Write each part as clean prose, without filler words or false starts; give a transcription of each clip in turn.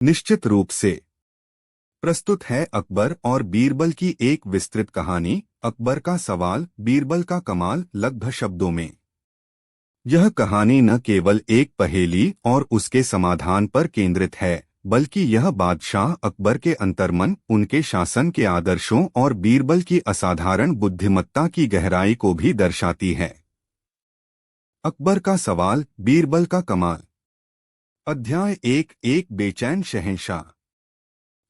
निश्चित रूप से। प्रस्तुत है अकबर और बीरबल की एक विस्तृत कहानी, अकबर का सवाल, बीरबल का कमाल, लगभग शब्दों में। यह कहानी न केवल एक पहेली और उसके समाधान पर केंद्रित है, बल्कि यह बादशाह अकबर के अंतर्मन, उनके शासन के आदर्शों और बीरबल की असाधारण बुद्धिमत्ता की गहराई को भी दर्शाती है। अकबर का सवाल, बीरबल का कमाल। अध्याय एक बेचैन शहंशाह।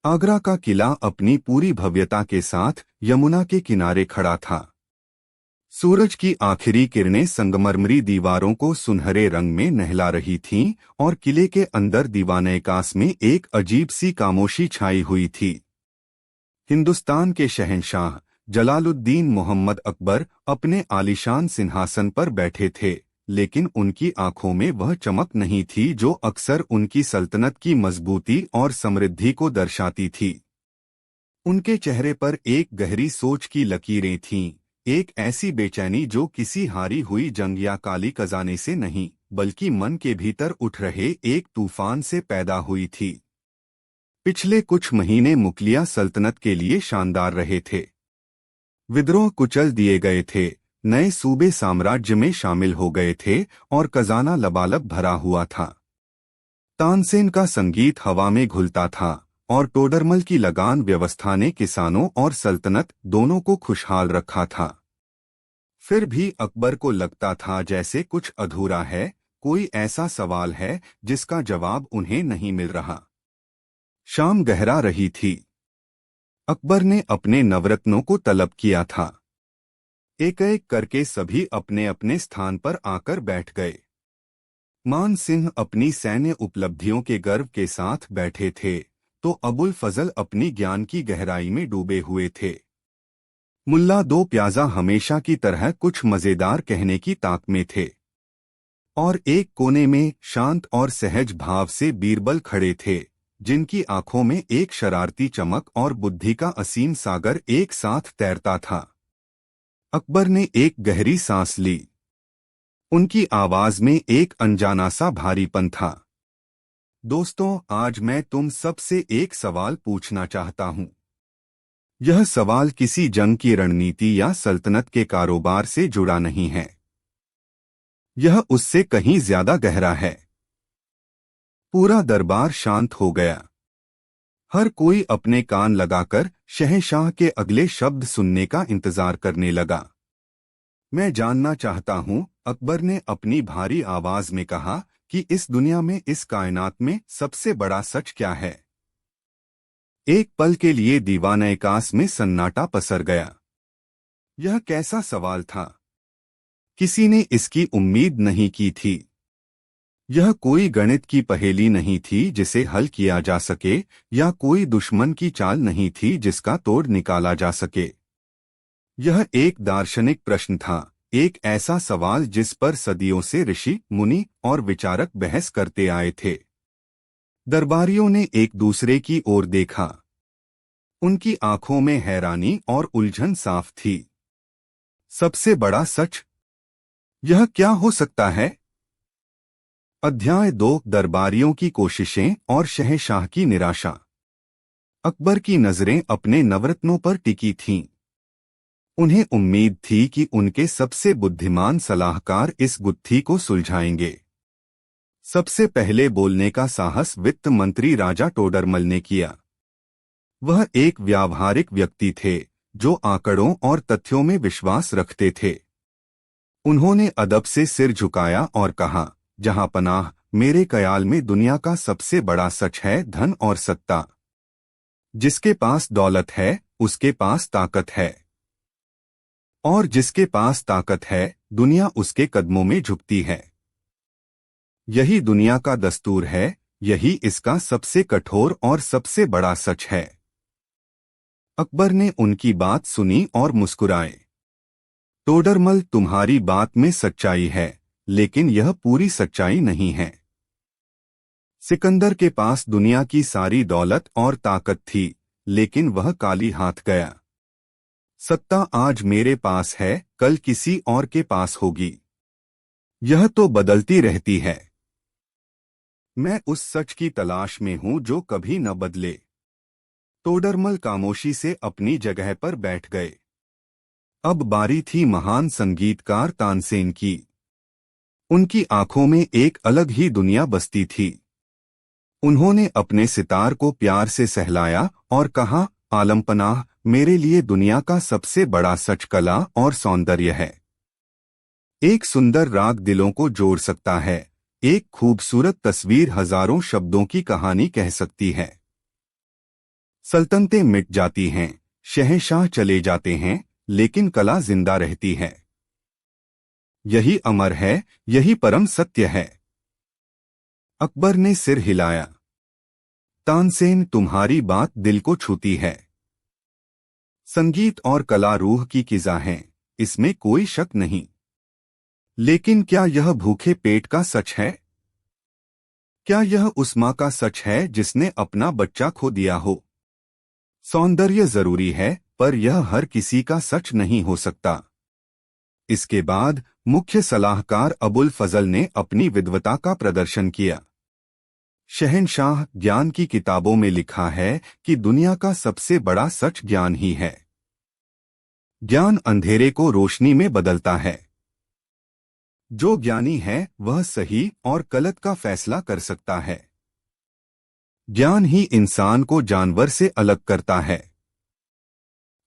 आगरा का किला अपनी पूरी भव्यता के साथ यमुना के किनारे खड़ा था। सूरज की आखिरी किरणें संगमरमरी दीवारों को सुनहरे रंग में नहला रही थीं और किले के अंदर दीवानैकाश में एक अजीब सी खामोशी छाई हुई थी। हिंदुस्तान के शहंशाह जलालुद्दीन मोहम्मद अकबर अपने आलीशान सिंहासन पर बैठे थे, लेकिन उनकी आंखों में वह चमक नहीं थी जो अक्सर उनकी सल्तनत की मजबूती और समृद्धि को दर्शाती थी। उनके चेहरे पर एक गहरी सोच की लकीरें थीं, एक ऐसी बेचैनी जो किसी हारी हुई जंग या काली खजाने से नहीं, बल्कि मन के भीतर उठ रहे एक तूफान से पैदा हुई थी। पिछले कुछ महीने मुगलिया सल्तनत के लिए शानदार रहे थे। विद्रोह कुचल दिए गए थे, नए सूबे साम्राज्य में शामिल हो गए थे और खजाना लबालब भरा हुआ था। तानसेन का संगीत हवा में घुलता था और टोडरमल की लगान व्यवस्था ने किसानों और सल्तनत दोनों को खुशहाल रखा था। फिर भी अकबर को लगता था जैसे कुछ अधूरा है, कोई ऐसा सवाल है जिसका जवाब उन्हें नहीं मिल रहा। शाम गहरा रही थी। अकबर ने अपने नवरत्नों को तलब किया था। एक एक करके सभी अपने अपने स्थान पर आकर बैठ गए। मान सिंह अपनी सैन्य उपलब्धियों के गर्व के साथ बैठे थे, तो अबुल फजल अपनी ज्ञान की गहराई में डूबे हुए थे। मुल्ला दो प्याजा हमेशा की तरह कुछ मजेदार कहने की ताक में थे। और एक कोने में शांत और सहज भाव से बीरबल खड़े थे, जिनकी आंखों में एक शरारती चमक और बुद्धि का असीम सागर एक साथ तैरता था। अकबर ने एक गहरी सांस ली। उनकी आवाज में एक अनजाना सा भारीपन था। दोस्तों, आज मैं तुम सबसे एक सवाल पूछना चाहता हूं। यह सवाल किसी जंग की रणनीति या सल्तनत के कारोबार से जुड़ा नहीं है। यह उससे कहीं ज्यादा गहरा है। पूरा दरबार शांत हो गया। हर कोई अपने कान लगाकर शहंशाह के अगले शब्द सुनने का इंतजार करने लगा। मैं जानना चाहता हूं, अकबर ने अपनी भारी आवाज में कहा, कि इस दुनिया में, इस कायनात में सबसे बड़ा सच क्या है? एक पल के लिए दीवानैकाश में सन्नाटा पसर गया। यह कैसा सवाल था? किसी ने इसकी उम्मीद नहीं की थी। यह कोई गणित की पहेली नहीं थी जिसे हल किया जा सके, या कोई दुश्मन की चाल नहीं थी जिसका तोड़ निकाला जा सके। यह एक दार्शनिक प्रश्न था, एक ऐसा सवाल जिस पर सदियों से ऋषि, मुनि और विचारक बहस करते आए थे। दरबारियों ने एक दूसरे की ओर देखा। उनकी आंखों में हैरानी और उलझन साफ थी। सबसे बड़ा सच? यह क्या हो सकता है? अध्याय 2, दरबारियों की कोशिशें और शहंशाह की निराशा। अकबर की नजरें अपने नवरत्नों पर टिकी थीं। उन्हें उम्मीद थी कि उनके सबसे बुद्धिमान सलाहकार इस गुत्थी को सुलझाएंगे। सबसे पहले बोलने का साहस वित्त मंत्री राजा टोडरमल ने किया। वह एक व्यावहारिक व्यक्ति थे, जो आंकड़ों और तथ्यों में विश्वास रखते थे। उन्होंने अदब से सिर झुकाया और कहा, जहांपनाह, मेरे ख्याल में दुनिया का सबसे बड़ा सच है धन और सत्ता। जिसके पास दौलत है, उसके पास ताकत है। और जिसके पास ताकत है, दुनिया उसके कदमों में झुकती है। यही दुनिया का दस्तूर है, यही इसका सबसे कठोर और सबसे बड़ा सच है। अकबर ने उनकी बात सुनी और मुस्कुराए। टोडरमल, तुम्हारी बात में सच्चाई है, लेकिन यह पूरी सच्चाई नहीं है। सिकंदर के पास दुनिया की सारी दौलत और ताकत थी, लेकिन वह काली हाथ गया। सत्ता आज मेरे पास है, कल किसी और के पास होगी। यह तो बदलती रहती है। मैं उस सच की तलाश में हूं जो कभी न बदले। तोडरमल खामोशी से अपनी जगह पर बैठ गए। अब बारी थी महान संगीतकार तानसेन की। उनकी आंखों में एक अलग ही दुनिया बसती थी। उन्होंने अपने सितार को प्यार से सहलाया और कहा, आलमपनाह, मेरे लिए दुनिया का सबसे बड़ा सच कला और सौंदर्य है। एक सुंदर राग दिलों को जोड़ सकता है, एक खूबसूरत तस्वीर हजारों शब्दों की कहानी कह सकती है। सल्तनतें मिट जाती हैं, शहंशाह चले जाते हैं, लेकिन कला जिंदा रहती है। यही अमर है, यही परम सत्य है। अकबर ने सिर हिलाया। तानसेन, तुम्हारी बात दिल को छूती है। संगीत और कला रूह की ग़िज़ा हैं, इसमें कोई शक नहीं। लेकिन क्या यह भूखे पेट का सच है? क्या यह उस माँ का सच है जिसने अपना बच्चा खो दिया हो? सौंदर्य जरूरी है, पर यह हर किसी का सच नहीं हो सकता। इसके बाद मुख्य सलाहकार अबुल फजल ने अपनी विद्वता का प्रदर्शन किया। शहंशाह, ज्ञान की किताबों में लिखा है कि दुनिया का सबसे बड़ा सच ज्ञान ही है। ज्ञान अंधेरे को रोशनी में बदलता है। जो ज्ञानी है वह सही और गलत का फैसला कर सकता है। ज्ञान ही इंसान को जानवर से अलग करता है।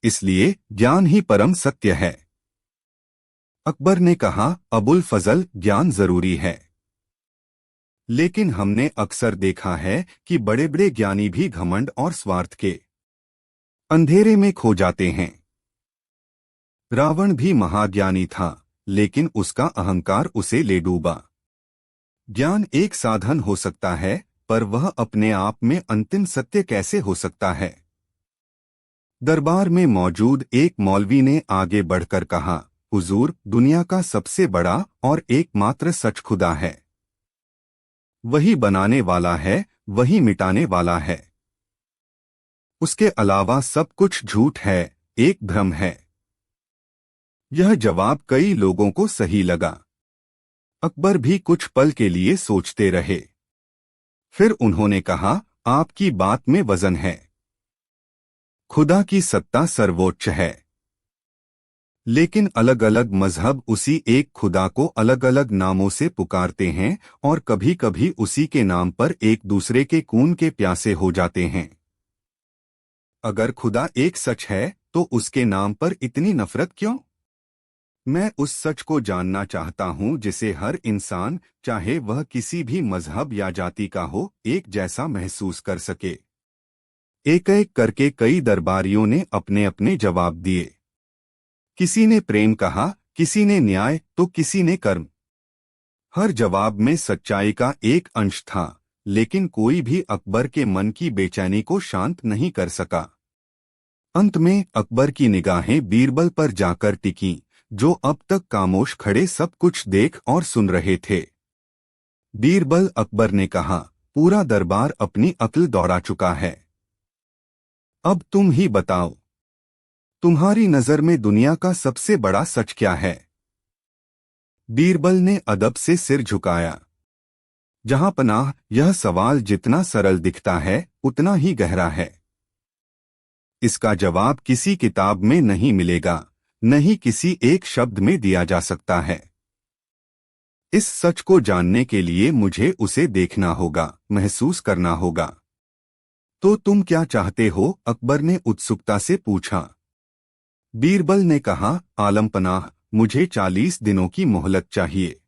इसलिए ज्ञान ही परम सत्य है। अकबर ने कहा, अबुल फजल, ज्ञान जरूरी है, लेकिन हमने अक्सर देखा है कि बड़े बड़े ज्ञानी भी घमंड और स्वार्थ के अंधेरे में खो जाते हैं। रावण भी महाज्ञानी था, लेकिन उसका अहंकार उसे ले डूबा। ज्ञान एक साधन हो सकता है, पर वह अपने आप में अंतिम सत्य कैसे हो सकता है? दरबार में मौजूद एक मौलवी ने आगे बढ़कर कहा, हुजूर, दुनिया का सबसे बड़ा और एकमात्र सच खुदा है। वही बनाने वाला है, वही मिटाने वाला है। उसके अलावा सब कुछ झूठ है, एक भ्रम है। यह जवाब कई लोगों को सही लगा। अकबर भी कुछ पल के लिए सोचते रहे। फिर उन्होंने कहा, आपकी बात में वजन है। खुदा की सत्ता सर्वोच्च है, लेकिन अलग अलग मजहब उसी एक खुदा को अलग अलग नामों से पुकारते हैं और कभी कभी उसी के नाम पर एक दूसरे के खून के प्यासे हो जाते हैं। अगर खुदा एक सच है, तो उसके नाम पर इतनी नफरत क्यों? मैं उस सच को जानना चाहता हूं जिसे हर इंसान, चाहे वह किसी भी मजहब या जाति का हो, एक जैसा महसूस कर सके। एक एक करके कई दरबारियों ने अपने अपने जवाब दिए। किसी ने प्रेम कहा, किसी ने न्याय, तो किसी ने कर्म। हर जवाब में सच्चाई का एक अंश था, लेकिन कोई भी अकबर के मन की बेचैनी को शांत नहीं कर सका। अंत में अकबर की निगाहें बीरबल पर जाकर टिकीं, जो अब तक खामोश खड़े सब कुछ देख और सुन रहे थे। बीरबल, अकबर ने कहा, पूरा दरबार अपनी अक्ल दौड़ा चुका है। अब तुम ही बताओ, तुम्हारी नजर में दुनिया का सबसे बड़ा सच क्या है? बीरबल ने अदब से सिर झुकाया। जहां पनाह, यह सवाल जितना सरल दिखता है, उतना ही गहरा है। इसका जवाब किसी किताब में नहीं मिलेगा, नहीं किसी एक शब्द में दिया जा सकता है। इस सच को जानने के लिए मुझे उसे देखना होगा, महसूस करना होगा। तो तुम क्या चाहते हो? अकबर ने उत्सुकता से पूछा। बीरबल ने कहा, आलमपनाह, मुझे 40 दिनों की मोहलत चाहिए,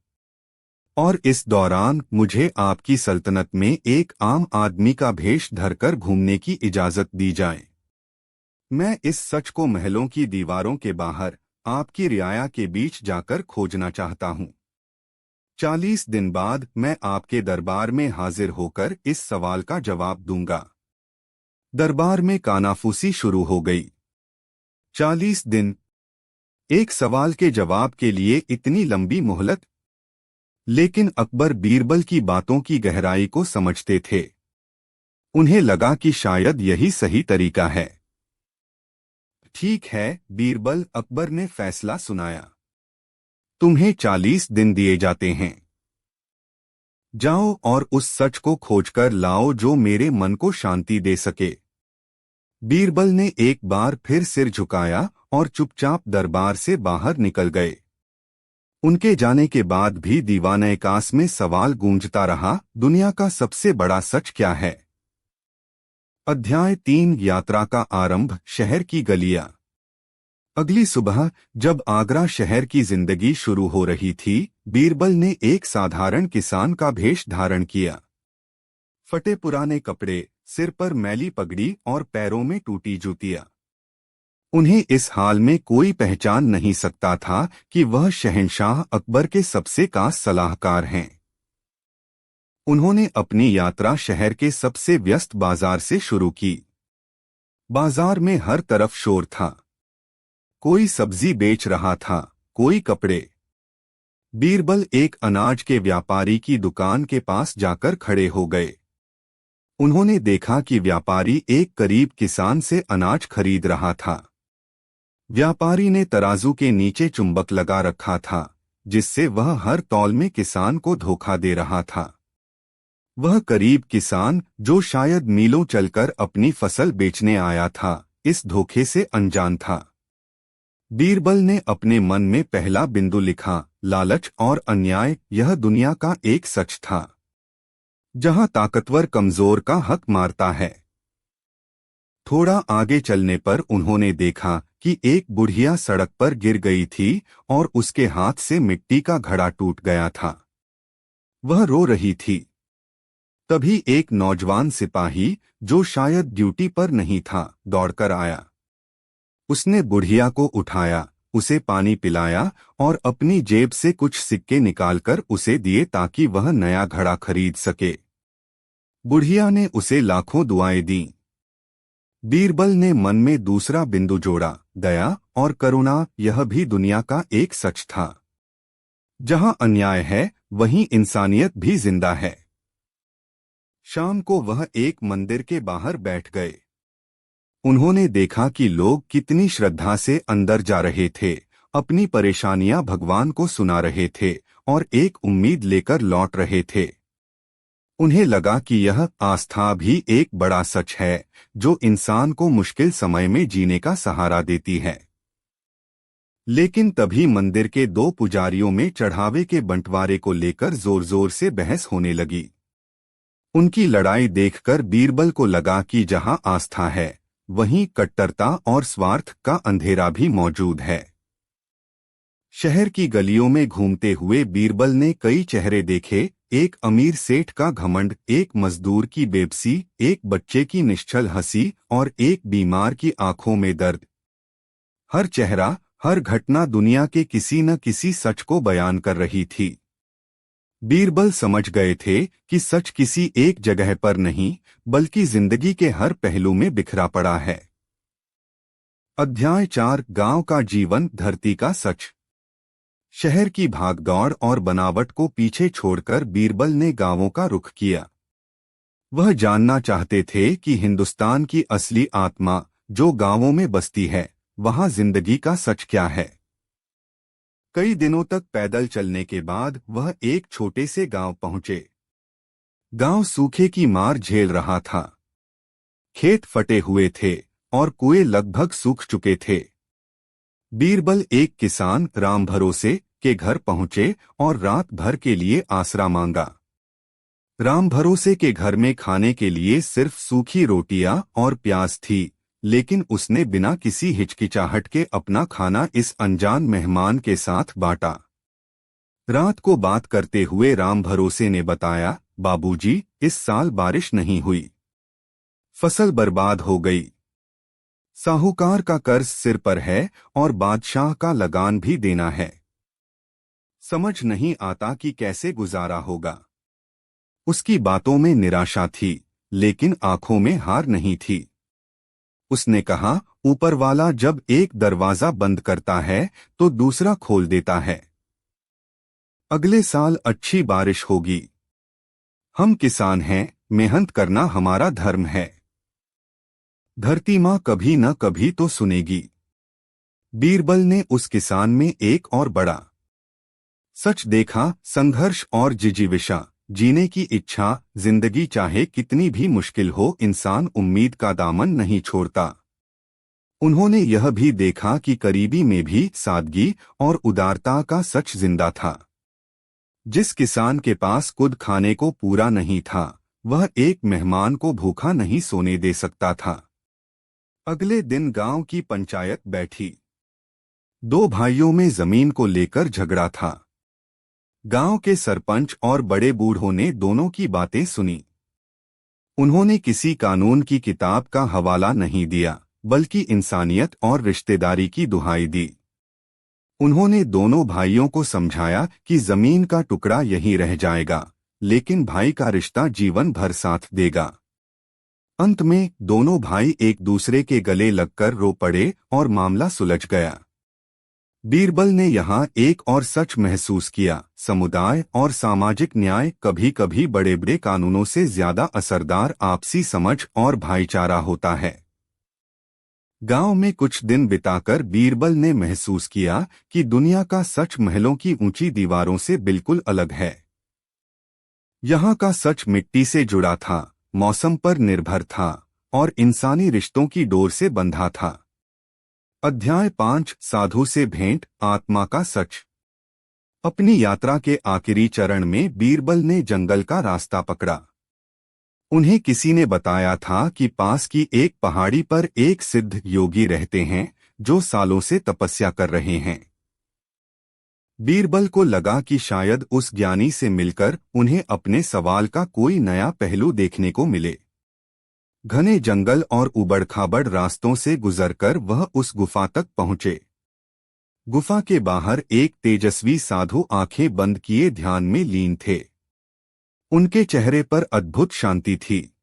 और इस दौरान मुझे आपकी सल्तनत में एक आम आदमी का भेष धरकर घूमने की इजाजत दी जाए। मैं इस सच को महलों की दीवारों के बाहर, आपकी रियाया के बीच जाकर खोजना चाहता हूँ। 40 दिन बाद मैं आपके दरबार में हाजिर होकर इस सवाल का जवाब दूंगा। दरबार में कानाफूसी शुरू हो गई। 40 दिन, एक सवाल के जवाब के लिए इतनी लंबी मोहलत? लेकिन अकबर बीरबल की बातों की गहराई को समझते थे। उन्हें लगा कि शायद यही सही तरीका है। ठीक है बीरबल, अकबर ने फैसला सुनाया। तुम्हें 40 दिन दिए जाते हैं। जाओ और उस सच को खोजकर लाओ जो मेरे मन को शांति दे सके। बीरबल ने एक बार फिर सिर झुकाया और चुपचाप दरबार से बाहर निकल गए। उनके जाने के बाद भी दीवानैकास में सवाल गूंजता रहा, दुनिया का सबसे बड़ा सच क्या है? अध्याय 3 यात्रा का आरंभ। शहर की गलियां। अगली सुबह जब आगरा शहर की जिंदगी शुरू हो रही थी, बीरबल ने एक साधारण किसान का भेष धारण किया। फटे पुराने कपड़े, सिर पर मैली पगड़ी और पैरों में टूटी जूतियां। उन्हें इस हाल में कोई पहचान नहीं सकता था कि वह शहंशाह अकबर के सबसे खास सलाहकार हैं। उन्होंने अपनी यात्रा शहर के सबसे व्यस्त बाजार से शुरू की। बाजार में हर तरफ शोर था। कोई सब्जी बेच रहा था, कोई कपड़े। बीरबल एक अनाज के व्यापारी की दुकान के पास जाकर खड़े हो गए। उन्होंने देखा कि व्यापारी एक गरीब किसान से अनाज खरीद रहा था। व्यापारी ने तराजू के नीचे चुंबक लगा रखा था, जिससे वह हर तौल में किसान को धोखा दे रहा था। वह गरीब किसान, जो शायद मीलों चलकर अपनी फसल बेचने आया था, इस धोखे से अनजान था। बीरबल ने अपने मन में पहला बिंदु लिखा, लालच और अन्याय। यह दुनिया का एक सच था, जहां ताकतवर कमजोर का हक मारता है। थोड़ा आगे चलने पर उन्होंने देखा कि एक बुढ़िया सड़क पर गिर गई थी और उसके हाथ से मिट्टी का घड़ा टूट गया था। वह रो रही थी। तभी एक नौजवान सिपाही, जो शायद ड्यूटी पर नहीं था, दौड़कर आया। उसने बुढ़िया को उठाया, उसे पानी पिलाया और अपनी जेब से कुछ सिक्के निकालकर उसे दिए ताकि वह नया घड़ा खरीद सके। बुढ़िया ने उसे लाखों दुआएं दीं। बीरबल ने मन में दूसरा बिंदु जोड़ा, दया और करुणा। यह भी दुनिया का एक सच था। जहां अन्याय है, वहीं इंसानियत भी जिंदा है। शाम को वह एक मंदिर के बाहर बैठ गए। उन्होंने देखा कि लोग कितनी श्रद्धा से अंदर जा रहे थे, अपनी परेशानियां भगवान को सुना रहे थे और एक उम्मीद लेकर लौट रहे थे। उन्हें लगा कि यह आस्था भी एक बड़ा सच है, जो इंसान को मुश्किल समय में जीने का सहारा देती है। लेकिन तभी मंदिर के दो पुजारियों में चढ़ावे के बंटवारे को लेकर जोर जोर से बहस होने लगी। उनकी लड़ाई देखकर बीरबल को लगा कि जहां आस्था है, वहीं कट्टरता और स्वार्थ का अंधेरा भी मौजूद है। शहर की गलियों में घूमते हुए बीरबल ने कई चेहरे देखे, एक अमीर सेठ का घमंड, एक मजदूर की बेबसी, एक बच्चे की निश्चल हंसी और एक बीमार की आंखों में दर्द। हर चेहरा, हर घटना दुनिया के किसी न किसी सच को बयान कर रही थी। बीरबल समझ गए थे कि सच किसी एक जगह पर नहीं, बल्कि जिंदगी के हर पहलू में बिखरा पड़ा है। अध्याय 4 गांव का जीवन, धरती का सच। शहर की भागदौड़ और बनावट को पीछे छोड़कर बीरबल ने गांवों का रुख किया। वह जानना चाहते थे कि हिंदुस्तान की असली आत्मा, जो गांवों में बसती है, वहां जिंदगी का सच क्या है। कई दिनों तक पैदल चलने के बाद वह एक छोटे से गांव पहुंचे। गांव सूखे की मार झेल रहा था। खेत फटे हुए थे और कुएं लगभग सूख चुके थे। बीरबल एक किसान राम भरोसे के घर पहुंचे और रात भर के लिए आसरा मांगा। राम भरोसे के घर में खाने के लिए सिर्फ सूखी रोटियां और प्याज थी, लेकिन उसने बिना किसी हिचकिचाहट के अपना खाना इस अनजान मेहमान के साथ बांटा। रात को बात करते हुए राम भरोसे ने बताया, बाबूजी, इस साल बारिश नहीं हुई। फसल बर्बाद हो गई। साहूकार का कर्ज सिर पर है और बादशाह का लगान भी देना है। समझ नहीं आता कि कैसे गुजारा होगा। उसकी बातों में निराशा थी, लेकिन आंखों में हार नहीं थी। उसने कहा, ऊपर वाला जब एक दरवाजा बंद करता है तो दूसरा खोल देता है। अगले साल अच्छी बारिश होगी। हम किसान हैं, मेहनत करना हमारा धर्म है। धरती माँ कभी न कभी तो सुनेगी। बीरबल ने उस किसान में एक और बड़ा सच देखा, संघर्ष और जिजीविषा। जीने की इच्छा, जिंदगी चाहे कितनी भी मुश्किल हो, इंसान उम्मीद का दामन नहीं छोड़ता। उन्होंने यह भी देखा कि करीबी में भी सादगी और उदारता का सच जिंदा था। जिस किसान के पास खुद खाने को पूरा नहीं था, वह एक मेहमान को भूखा नहीं सोने दे सकता था। अगले दिन गांव की पंचायत बैठी। दो भाइयों में जमीन को लेकर झगड़ा था। गांव के सरपंच और बड़े बूढ़ों ने दोनों की बातें सुनी। उन्होंने किसी कानून की किताब का हवाला नहीं दिया, बल्कि इंसानियत और रिश्तेदारी की दुहाई दी। उन्होंने दोनों भाइयों को समझाया कि जमीन का टुकड़ा यहीं रह जाएगा, लेकिन भाई का रिश्ता जीवन भर साथ देगा। अंत में दोनों भाई एक दूसरे के गले लगकर रो पड़े और मामला सुलझ गया। बीरबल ने यहाँ एक और सच महसूस किया, समुदाय और सामाजिक न्याय कभी कभी बड़े बड़े कानूनों से ज्यादा असरदार आपसी समझ और भाईचारा होता है। गांव में कुछ दिन बिताकर बीरबल ने महसूस किया कि दुनिया का सच महलों की ऊंची दीवारों से बिल्कुल अलग है। यहाँ का सच मिट्टी से जुड़ा था, मौसम पर निर्भर था और इंसानी रिश्तों की डोर से बंधा था। अध्याय 5, साधु से भेंट, आत्मा का सच। अपनी यात्रा के आखिरी चरण में बीरबल ने जंगल का रास्ता पकड़ा। उन्हें किसी ने बताया था कि पास की एक पहाड़ी पर एक सिद्ध योगी रहते हैं जो सालों से तपस्या कर रहे हैं। बीरबल को लगा कि शायद उस ज्ञानी से मिलकर उन्हें अपने सवाल का कोई नया पहलू देखने को मिले। घने जंगल और उबड़-खाबड़ रास्तों से गुजरकर वह उस गुफा तक पहुंचे। गुफा के बाहर एक तेजस्वी साधु आंखें बंद किए ध्यान में लीन थे। उनके चेहरे पर अद्भुत शांति थी।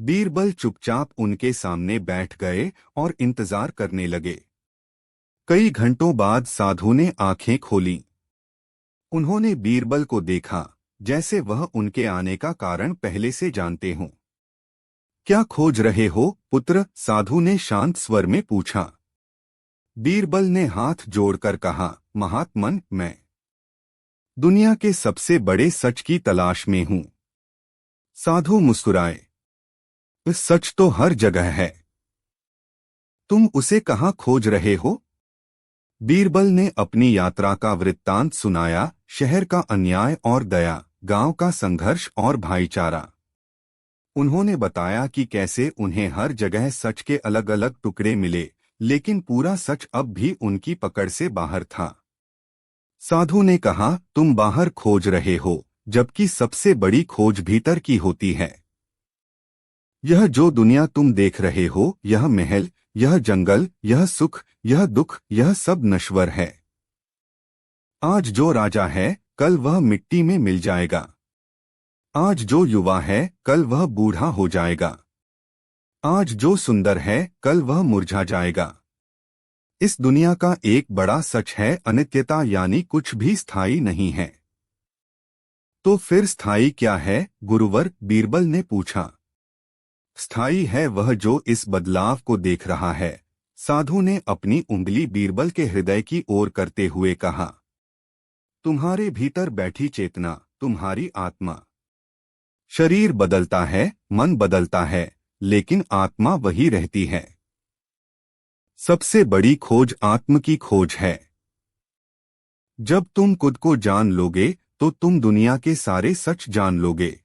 बीरबल चुपचाप उनके सामने बैठ गए और इंतजार करने लगे। कई घंटों बाद साधु ने आंखें खोलीं। उन्होंने बीरबल को देखा, जैसे वह उनके आने का कारण पहले से जानते हों। क्या खोज रहे हो पुत्र? साधु ने शांत स्वर में पूछा। बीरबल ने हाथ जोड़कर कहा, महात्मन, मैं दुनिया के सबसे बड़े सच की तलाश में हूं। साधु मुस्कुराए। इस सच तो हर जगह है। तुम उसे कहाँ खोज रहे हो? बीरबल ने अपनी यात्रा का वृत्तांत सुनाया, शहर का अन्याय और दया, गांव का संघर्ष और भाईचारा। उन्होंने बताया कि कैसे उन्हें हर जगह सच के अलग अलग टुकड़े मिले, लेकिन पूरा सच अब भी उनकी पकड़ से बाहर था। साधु ने कहा, तुम बाहर खोज रहे हो, जबकि सबसे बड़ी खोज भीतर की होती है। यह जो दुनिया तुम देख रहे हो, यह महल, यह जंगल, यह सुख, यह दुख, यह सब नश्वर है। आज जो राजा है, कल वह मिट्टी में मिल जाएगा। आज जो युवा है, कल वह बूढ़ा हो जाएगा। आज जो सुंदर है, कल वह मुरझा जाएगा। इस दुनिया का एक बड़ा सच है, अनित्यता, यानी कुछ भी स्थायी नहीं है। तो फिर स्थायी क्या है गुरुवर? बीरबल ने पूछा। स्थायी है वह जो इस बदलाव को देख रहा है, साधु ने अपनी उंगली बीरबल के हृदय की ओर करते हुए कहा। तुम्हारे भीतर बैठी चेतना, तुम्हारी आत्मा। शरीर बदलता है, मन बदलता है, लेकिन आत्मा वही रहती है। सबसे बड़ी खोज आत्म की खोज है। जब तुम खुद को जान लोगे तो तुम दुनिया के सारे सच जान लोगे।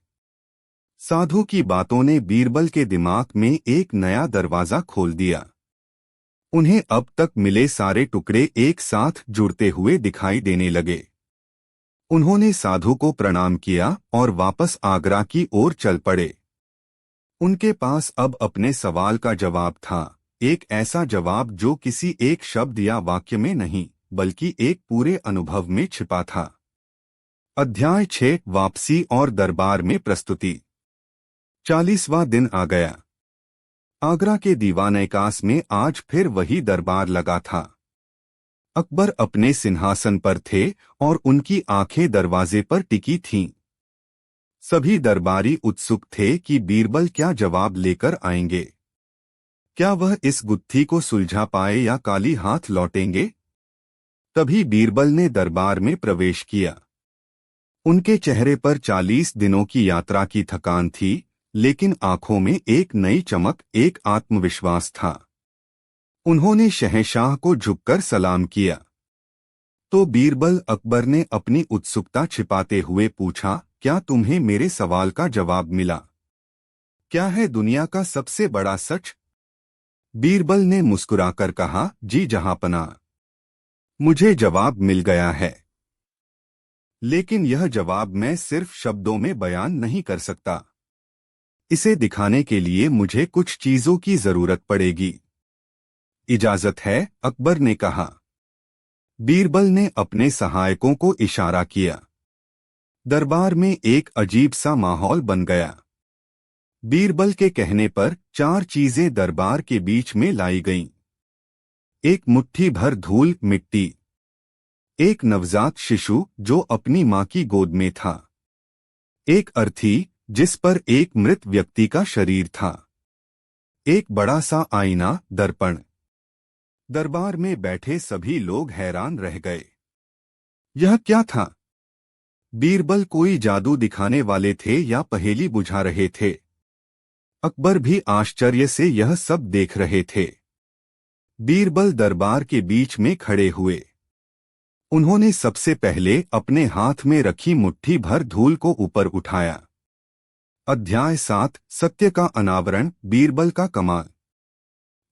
साधु की बातों ने बीरबल के दिमाग में एक नया दरवाजा खोल दिया। उन्हें अब तक मिले सारे टुकड़े एक साथ जुड़ते हुए दिखाई देने लगे। उन्होंने साधु को प्रणाम किया और वापस आगरा की ओर चल पड़े। उनके पास अब अपने सवाल का जवाब था, एक ऐसा जवाब जो किसी एक शब्द या वाक्य में नहीं, बल्कि एक पूरे अनुभव में छिपा था। अध्याय 6, वापसी और दरबार में प्रस्तुति। 40वां दिन आ गया। आगरा के दीवानैकास में आज फिर वही दरबार लगा था। अकबर अपने सिंहासन पर थे और उनकी आंखें दरवाजे पर टिकी थीं। सभी दरबारी उत्सुक थे कि बीरबल क्या जवाब लेकर आएंगे। क्या वह इस गुत्थी को सुलझा पाए या काली हाथ लौटेंगे? तभी बीरबल ने दरबार में प्रवेश किया। उनके चेहरे पर 40 दिनों की यात्रा की थकान थी, लेकिन आंखों में एक नई चमक, एक आत्मविश्वास था। उन्होंने शहंशाह को झुककर सलाम किया। तो बीरबल अकबर ने अपनी उत्सुकता छिपाते हुए पूछा, क्या तुम्हें मेरे सवाल का जवाब मिला? क्या है दुनिया का सबसे बड़ा सच? बीरबल ने मुस्कुराकर कहा, जी जहांपनाह, मुझे जवाब मिल गया है। लेकिन यह जवाब मैं सिर्फ शब्दों में बयान नहीं कर सकता। इसे दिखाने के लिए मुझे कुछ चीजों की जरूरत पड़ेगी। इजाजत है, अकबर ने कहा। बीरबल ने अपने सहायकों को इशारा किया। दरबार में एक अजीब सा माहौल बन गया। बीरबल के कहने पर 4 चीजें दरबार के बीच में लाई गईं। एक मुट्ठी भर धूल मिट्टी, एक नवजात शिशु जो अपनी मां की गोद में था, एक अर्थी जिस पर एक मृत व्यक्ति का शरीर था, एक बड़ा सा आईना दर्पण। दरबार में बैठे सभी लोग हैरान रह गए। यह क्या था? बीरबल कोई जादू दिखाने वाले थे या पहेली बुझा रहे थे? अकबर भी आश्चर्य से यह सब देख रहे थे। बीरबल दरबार के बीच में खड़े हुए। उन्होंने सबसे पहले अपने हाथ में रखी मुट्ठी भर धूल को ऊपर उठाया। अध्याय 7, सत्य का अनावरण, बीरबल का कमाल।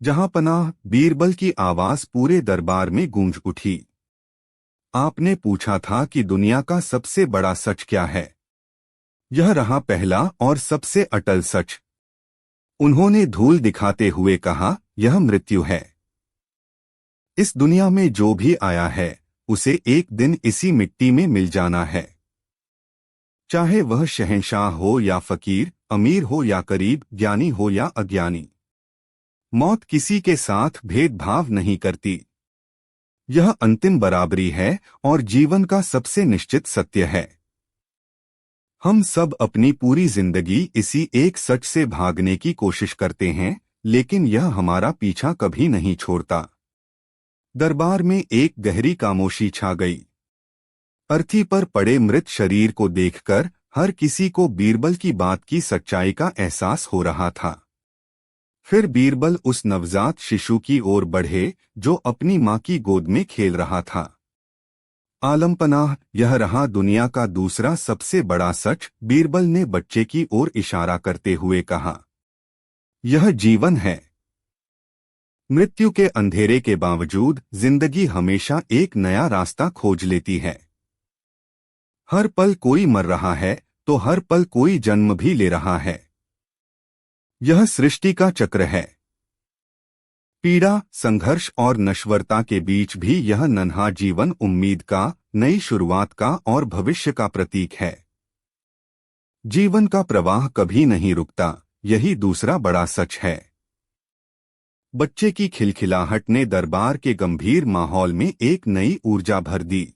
जहांपनाह, बीरबल की आवाज पूरे दरबार में गूंज उठी। आपने पूछा था कि दुनिया का सबसे बड़ा सच क्या है। यह रहा पहला और सबसे अटल सच। उन्होंने धूल दिखाते हुए कहा, यह मृत्यु है। इस दुनिया में जो भी आया है, उसे एक दिन इसी मिट्टी में मिल जाना है। चाहे वह शहंशाह हो या फकीर, अमीर हो या गरीब, ज्ञानी हो या अज्ञानी। मौत किसी के साथ भेदभाव नहीं करती। यह अंतिम बराबरी है और जीवन का सबसे निश्चित सत्य है। हम सब अपनी पूरी जिंदगी इसी एक सच से भागने की कोशिश करते हैं, लेकिन यह हमारा पीछा कभी नहीं छोड़ता। दरबार में एक गहरी खामोशी छा गई। अर्थी पर पड़े मृत शरीर को देखकर हर किसी को बीरबल की बात की सच्चाई का एहसास हो रहा था। फिर बीरबल उस नवजात शिशु की ओर बढ़े जो अपनी मां की गोद में खेल रहा था। आलमपनाह, यह रहा दुनिया का दूसरा सबसे बड़ा सच, बीरबल ने बच्चे की ओर इशारा करते हुए कहा। यह जीवन है। मृत्यु के अंधेरे के बावजूद जिंदगी हमेशा एक नया रास्ता खोज लेती है। हर पल कोई मर रहा है तो हर पल कोई जन्म भी ले रहा है। यह सृष्टि का चक्र है। पीड़ा, संघर्ष और नश्वरता के बीच भी यह नन्हा जीवन उम्मीद का, नई शुरुआत का और भविष्य का प्रतीक है। जीवन का प्रवाह कभी नहीं रुकता, यही दूसरा बड़ा सच है। बच्चे की खिलखिलाहट ने दरबार के गंभीर माहौल में एक नई ऊर्जा भर दी।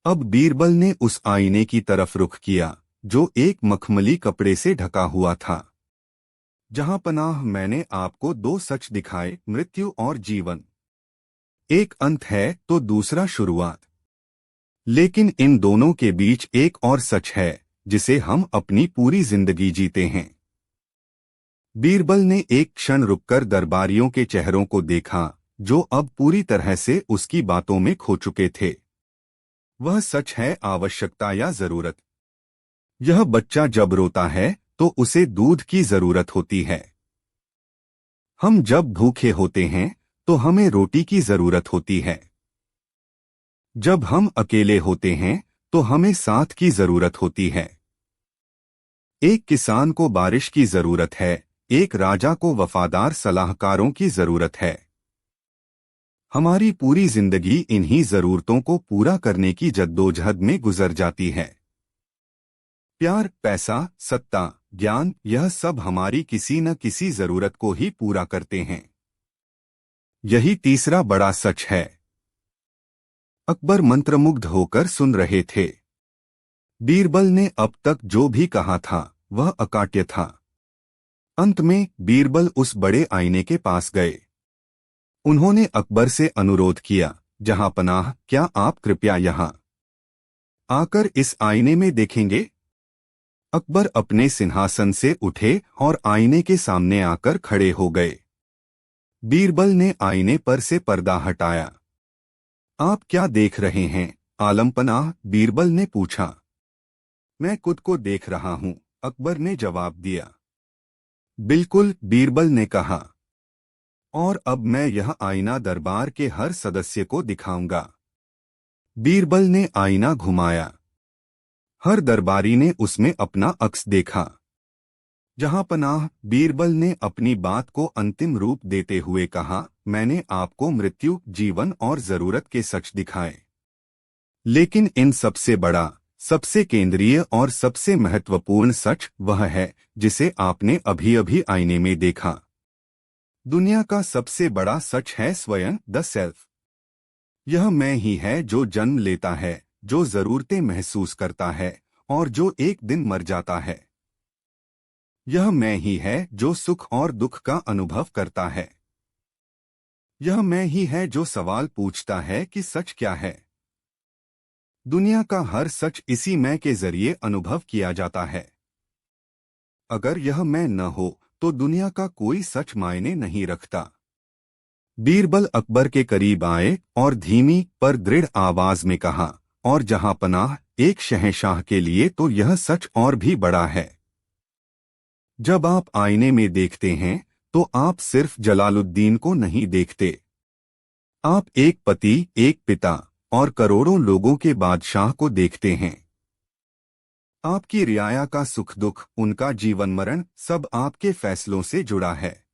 अब बीरबल ने उस आईने की तरफ रुख किया जो एक मखमली कपड़े से ढका हुआ था। जहांपनाह, मैंने आपको 2 सच दिखाए, मृत्यु और जीवन। एक अंत है तो दूसरा शुरुआत। लेकिन इन दोनों के बीच एक और सच है जिसे हम अपनी पूरी जिंदगी जीते हैं। बीरबल ने एक क्षण रुककर दरबारियों के चेहरों को देखा जो अब पूरी तरह से उसकी बातों में खो चुके थे। वह सच है, आवश्यकता या जरूरत। यह बच्चा जब रोता है तो उसे दूध की जरूरत होती है। हम जब भूखे होते हैं तो हमें रोटी की जरूरत होती है। जब हम अकेले होते हैं तो हमें साथ की जरूरत होती है। एक किसान को बारिश की जरूरत है, एक राजा को वफादार सलाहकारों की जरूरत है। हमारी पूरी जिंदगी इन्हीं जरूरतों को पूरा करने की जद्दोजहद में गुजर जाती है। प्यार, पैसा, सत्ता, ज्ञान, यह सब हमारी किसी न किसी जरूरत को ही पूरा करते हैं। यही तीसरा बड़ा सच है। अकबर मंत्रमुग्ध होकर सुन रहे थे। बीरबल ने अब तक जो भी कहा था वह अकाट्य था। अंत में बीरबल उस बड़े आईने के पास गए। उन्होंने अकबर से अनुरोध किया, जहांपनाह, क्या आप कृपया यहाँ आकर इस आईने में देखेंगे। अकबर अपने सिंहासन से उठे और आईने के सामने आकर खड़े हो गए। बीरबल ने आईने पर से पर्दा हटाया। आप क्या देख रहे हैं आलमपनाह? बीरबल ने पूछा। मैं खुद को देख रहा हूं, अकबर ने जवाब दिया। बिल्कुल, बीरबल ने कहा। और अब मैं यह आईना दरबार के हर सदस्य को दिखाऊंगा। बीरबल ने आईना घुमाया। हर दरबारी ने उसमें अपना अक्स देखा। जहांपनाह, बीरबल ने अपनी बात को अंतिम रूप देते हुए कहा, मैंने आपको मृत्यु, जीवन और जरूरत के सच दिखाए, लेकिन इन सबसे बड़ा, सबसे केंद्रीय और सबसे महत्वपूर्ण सच वह है जिसे आपने अभी अभी आईने में देखा। दुनिया का सबसे बड़ा सच है स्वयं, द सेल्फ। यह मैं ही है जो जन्म लेता है, जो जरूरतें महसूस करता है और जो एक दिन मर जाता है। यह मैं ही है जो सुख और दुख का अनुभव करता है। यह मैं ही है जो सवाल पूछता है कि सच क्या है। दुनिया का हर सच इसी मैं के जरिए अनुभव किया जाता है। अगर यह मैं न हो तो दुनिया का कोई सच मायने नहीं रखता। बीरबल अकबर के करीब आए और धीमी पर दृढ़ आवाज में कहा, और जहांपनाह, एक शहंशाह के लिए तो यह सच और भी बड़ा है। जब आप आईने में देखते हैं तो आप सिर्फ जलालुद्दीन को नहीं देखते। आप एक पति, एक पिता और करोड़ों लोगों के बादशाह को देखते हैं। आपकी रियाया का सुख दुख, उनका जीवन मरण, सब आपके फैसलों से जुड़ा है।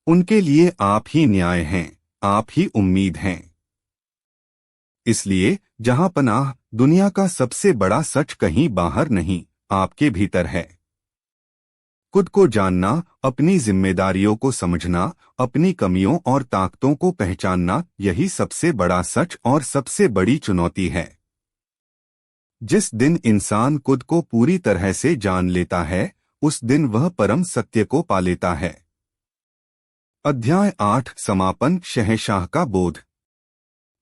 उनके लिए आप ही न्याय हैं, आप ही उम्मीद हैं। इसलिए जहांपनाह, दुनिया का सबसे बड़ा सच कहीं बाहर नहीं, आपके भीतर है। खुद को जानना, अपनी जिम्मेदारियों को समझना, अपनी कमियों और ताकतों को पहचानना, यही सबसे बड़ा सच और सबसे बड़ी चुनौती है। जिस दिन इंसान खुद को पूरी तरह से जान लेता है, उस दिन वह परम सत्य को पा लेता है। अध्याय 8, समापन, शहंशाह का बोध।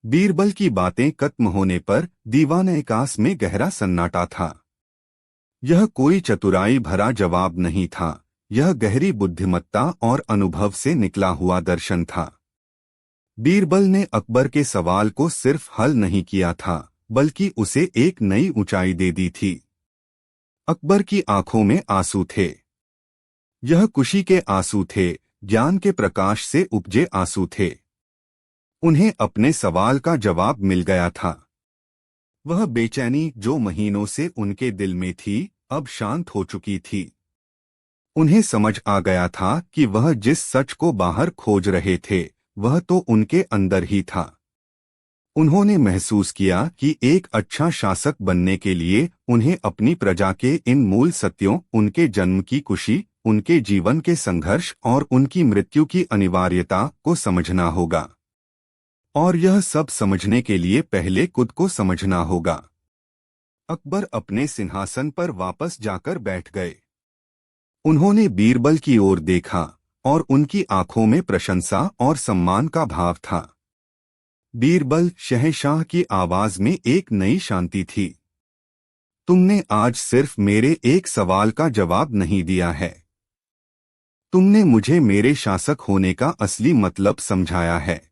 बीरबल की बातें खत्म होने पर दीवान-ए-खास में गहरा सन्नाटा था। यह कोई चतुराई भरा जवाब नहीं था, यह गहरी बुद्धिमत्ता और अनुभव से निकला हुआ दर्शन था। बीरबल ने अकबर के सवाल को सिर्फ हल नहीं किया था, बल्कि उसे एक नई ऊंचाई दे दी थी। अकबर की आंखों में आंसू थे। यह खुशी के आंसू थे, ज्ञान के प्रकाश से उपजे आंसू थे। उन्हें अपने सवाल का जवाब मिल गया था। वह बेचैनी जो महीनों से उनके दिल में थी, अब शांत हो चुकी थी। उन्हें समझ आ गया था कि वह जिस सच को बाहर खोज रहे थे, वह तो उनके अंदर ही था। उन्होंने महसूस किया कि एक अच्छा शासक बनने के लिए उन्हें अपनी प्रजा के इन मूल सत्यों, उनके जन्म की खुशी, उनके जीवन के संघर्ष और उनकी मृत्यु की अनिवार्यता को समझना होगा। और यह सब समझने के लिए पहले खुद को समझना होगा। अकबर अपने सिंहासन पर वापस जाकर बैठ गए। उन्होंने बीरबल की ओर देखा और उनकी आंखों में प्रशंसा और सम्मान का भाव था। बीरबल, शहंशाह की आवाज में एक नई शांति थी। तुमने आज सिर्फ मेरे एक सवाल का जवाब नहीं दिया है। तुमने मुझे मेरे शासक होने का असली मतलब समझाया है।